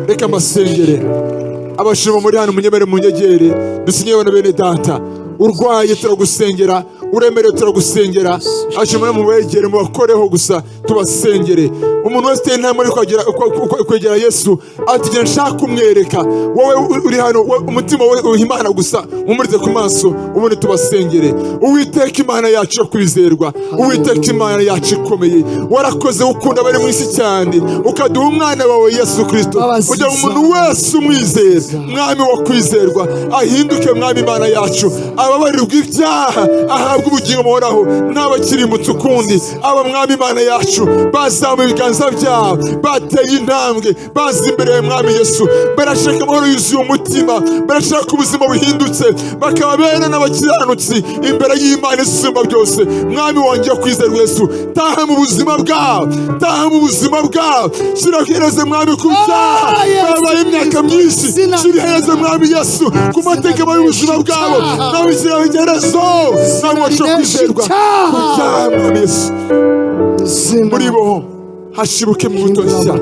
reka mbasengere. Abashima muri hano munyemere munyegere, dusinyewe na bene data. Urwaye turagusengera, uremerewe turagusengera. Ashimwe mu begere mu bakoreho gusa tubasengere. Umuntu wese intambwe kwegera Yesu ati nshaka kumwereka. Wowe uri hano umutima we uhimana gusa umurize ku maso, ubundi tubasengere. Uwiteka Imana yacu yo kwizerwa, Uwiteka Imana yacu ikomeye. Warakoze ukunda bari mu isi cyane, ukaduha umwana wawe Yesu Kristo, kugira ngo umuntu wese umwizera, mwami wo kwizerwa, ahinduke mwami Imana yacu, ababarirwa ibyaha, ahabwa ubugingo buhoraho, n'abakirimbutse ukundi. Aba mwami Imana yacu bazamuye ibiganza byabo, bateye intambwe, bazi imbere ya mwami Yesu, barashaka amahoro yuzuye umutima, barashaka ubuzima buhindutse, bakaba bene n'abakiranutsi imbere y'Imana isumba byose. Mwami wongeye kwizerwa Yesu, taha mu buzima bwabo, taha mu buzima bwabo. Shirahereze mwami ku byaha babaye imyaka myinshi, shirahereze mwami Yesu ku mateka mabi y'ubuzima bwabo, nawe shiraherezo nawe wacu kwizerwa mwami Yesu. Muri bo hashibuke mu buto nshya,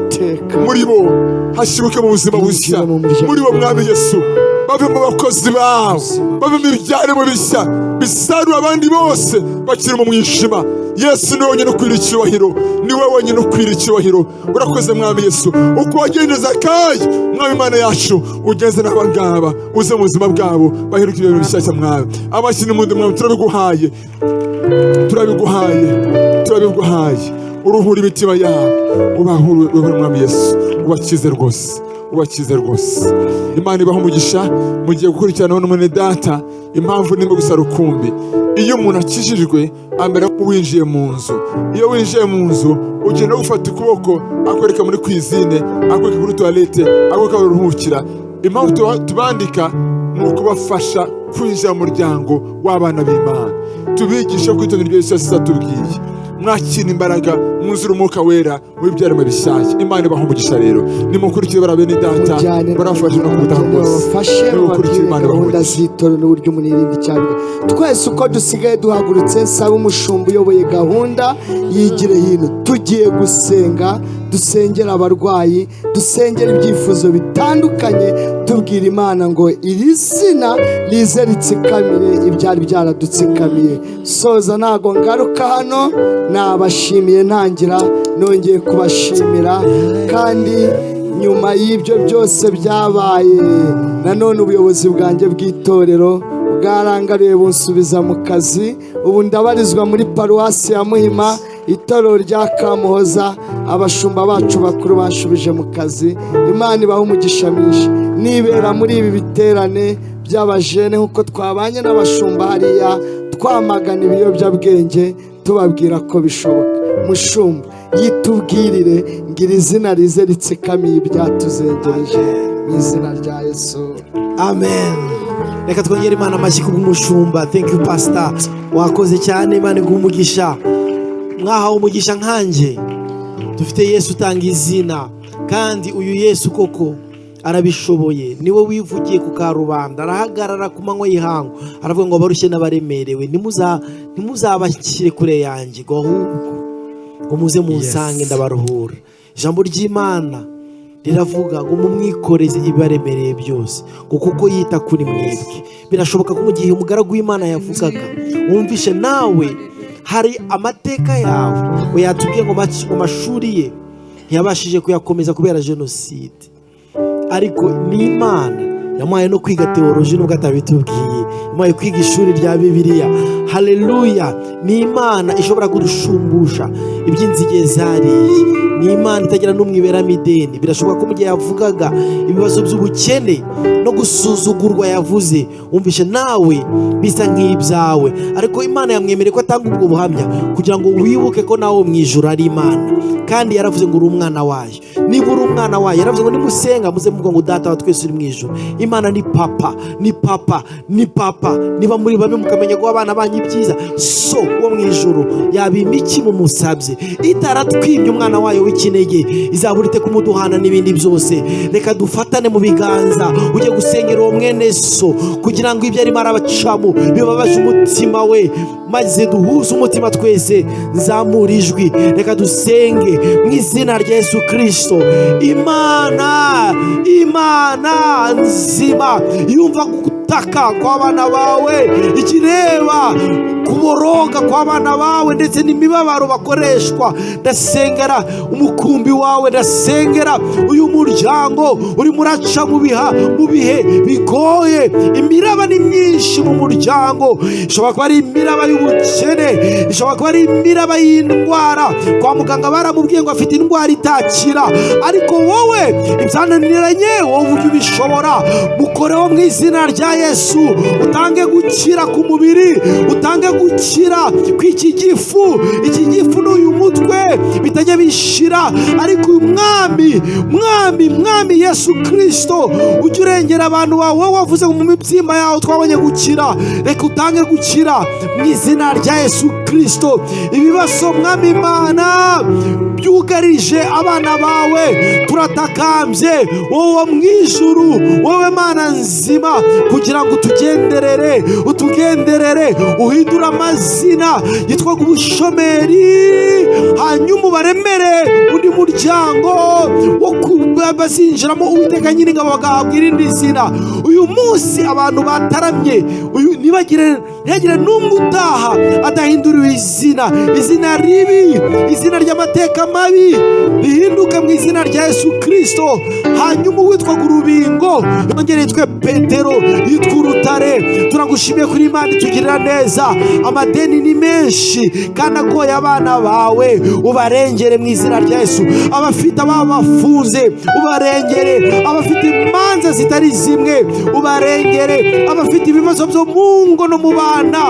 muri bo hashibuke mu buzima bushya, muri bo mwami Yesu bave mu bakozi bawe, bave mu ibyaremwe bishya, bisarura abandi bose bakiri mu mwijima. Yesu ni wenyine ukwiriye icyubahiro, ni wowe wenyine ukwiriye icyubahiro. Urakoze mwami Yesu, uko wagendeza Zakayo mwami Imana yacu, ugenze n'aba ngaba, uze mu buzima bwabo baheruka ibintu bishyashya mwami. Amashyi n'impundu mwami turabiguhaye, turabiguhaye, turabiguhaye. Uruhura imitima yabo, ubahura mwami Yesu, ubakize rwose, ubakize rwose. Imana ibaha umugisha. Mugiye gukurikirana n'umwe data, impamvu nimba gusa rukumbi. Iyo umuntu akijijwe ambera uwinjiye mu nzu, iyo winjiye mu nzu ugenda gufata ukuboko akwereka muri kwizine, akwereka kuri toilette, akwereka uruhukira. Impamvu tubandika ni ukubafasha kwinjira mu muryango w'abana b'Imana, tubigisha kwitondera ibyo Yesu yatubwiye. Mwakina imbaraga, mwuzure umwuka wera, w'ibyaremwe bishyashya. Imana ibaha umugisha rero. Nimukurikire bara bene data, barafashe no kubutaha bwose. Nimukurikire Imana ibaha umugisha. N'uburyo munirindi cyane. Twese uko dusigaye duhagurutse, nsaba umushumba uyoboye gahunda yigire hino. Tugiye gusenga, dusengera abarwayi, dusengera ibyifuzo bitandukanye, tubwira Imana ngo iri zina rize ritsikamire ibyari byaradutsikamiye. Soza ntago ngaruka hano, nabashimiye ntangira, nongeye kubashimira. Kandi nyuma y'ibyo byose byabaye, nanone ubuyobozi bwanjye bw'itorero bwarangariye bunsubiza mu kazi. Ubu ndabarizwa muri paruwasi ya Muhima, itorero rya Kamuhoza. Abashumba bacu bakuru banshubije mu kazi. Imana ibaha umugisha mwinshi. Nibera muri ibi biterane by'abajene, nkuko twabanye n'abashumba hariya, twamagana ibiyobyabwenge, tubabwira ko bishoboka. Mushumba yitubwirire, ngira izina rize ritsikamiye ibyatuzengereje, mu izina rya Yesu, amen. Reka twongere Imana amashyi kubw'umushumba. Thank you Pastor, wakoze cyane. Imana iguha umugisha. Mwahawe umugisha nkanjye. Dufite Yesu utanga izina, kandi uyu Yesu koko arabishoboye. Niwe wivugiye ku karubanda, arahagarara ku manywa y'ihangu, aravuga ngo abarushye n'abaremerewe ntimuzabashyire kure yanjye, ngo muze munsange ndabaruhura. Ijambo ry'Imana riravuga ngo mumwikoreze ibibaremereye byose, ngo kuko yita kuri mwebwe. Birashoboka ko mu gihe umugaragu w'Imana yavugaga, wumvishe nawe hari amateka yawe, we yatubwiye ngo mu mashuri ye ntiyabashije kuyakomeza kubera jenoside, ariko ni Imana yamuhaye no kwiga teoloji nubwo atabitubwiye, yamuhaye kwiga ishuri rya Bibiliya. Haleluya! Ni Imana ishobora kudushumbusha iby'inzige zariye. ni Imana itagira n'umwiberamo ideni. Birashoboka ko mu gihe yavugaga ibibazo by'ubukene no gusuzugurwa yavuze wumvishe nawe bisa nk'ibyawe, ariko Imana yamwemereye ko atanga ubwo buhamya kugira ngo wibuke ko nawe mu ijuru ari Imana, kandi yaravuze ngo uri umwana wayo. Niba uri umwana wayo, yaravuze ngo nimusenga muze muvuga ngo data wa twese uri mu ijuru. Imana ni papa, ni papa, ni papa. Niba muri babe mukamenya ko abana banyu ibyiza, so wo mu ijuru yabima iki mumusabye? Itaratwimye umwana wayo w'ikinege, izaburite kumuduhana n'ibindi byose. Reka dufatane mu biganza ujye gusengera uwo mwene so kugira ngo ibyo arimo arabacamo bibabaje umutima we, maze duhuze umutima twese. Nzamura ijwi, reka dusenge mu izina rya Yesu Kristo. Imana nzima, yumva gutaka kw'abana bawe, ikireba kuboroga kw'abana bawe ndetse n'imibabaro bakoreshwa. Ndasengera umukumbi wawe, ndasengera uyu muryango urimo uraca mu bihe bigoye. Imiraba ni myinshi mu muryango, ishobora kuba ari imiraba y'ubukene, ishobora kuba ari imiraba y'indwara. Kwa muganga baramubwiye ngo afite indwara itakira, ariko wowe ibyananiranye wowe ujye ubishobora. Mukoreho mu izina rya Yesu, utange gukira ku mubiri, utange gukira kw'iki gifu. Iki gifu n'uyu mutwe bitajya bishira, ariko uyu mwami Yesu Kristo ujye urengera abantu bawe. Wowe wavuze mu mibyimba yawe twabonye gukira, reka utange gukira mu izina rya Yesu Kristo. Ibibazo mwami Imana byugarije abana bawe, turatakambye wowe mu ijuru, wowe Mana nzima, kugira ngo utugenderere, uhindura amazina yitwaga ubushomeri, hanyuma ubaremere undi muryango wo bazinjiramo. Uwiteka Nyiringabo bagahabwa irindi zina. Uyu munsi abantu bataramye, ntihagire n'umwe utaha adahinduriwe izina ribi, izina ry'amateka mabi rihinduka mu izina rya Yesu Kristo. Hanyuma uwitwaga urubingo yongere yitwe Petero, yitwa urutare. Turagushimiye kuri Imana itugirira neza. Amadeni ni menshi kandi agoye abana bawe, ubarengere mu izina rya Yesu. Abafite ababafunze ubarengere, abafite imanza zitari zimwe ubarengere, abafite ibibazo byo mu ngo no mu bana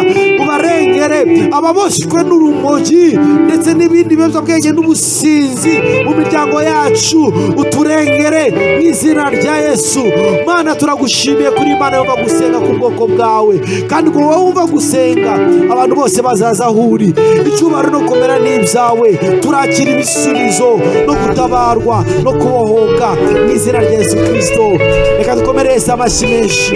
ubarengere, ababoshwe n'urumogi ndetse n'ibindi biyobyabwenge n'ubusinzi mu miryango yacu uturengere mu izina rya Yesu. Mana turagushimiye kuri Imana yumva gusenga ku bwoko bwawe, kandi ngo wowe wumva gusenga abantu bose bazaza aho uri. Icyubahiro no kumera n'ibyawe, turakira ibisubizo no gutabarwa no kubohoka mu izina rya Yesu Kristo. Reka dukomereze amashyi menshi.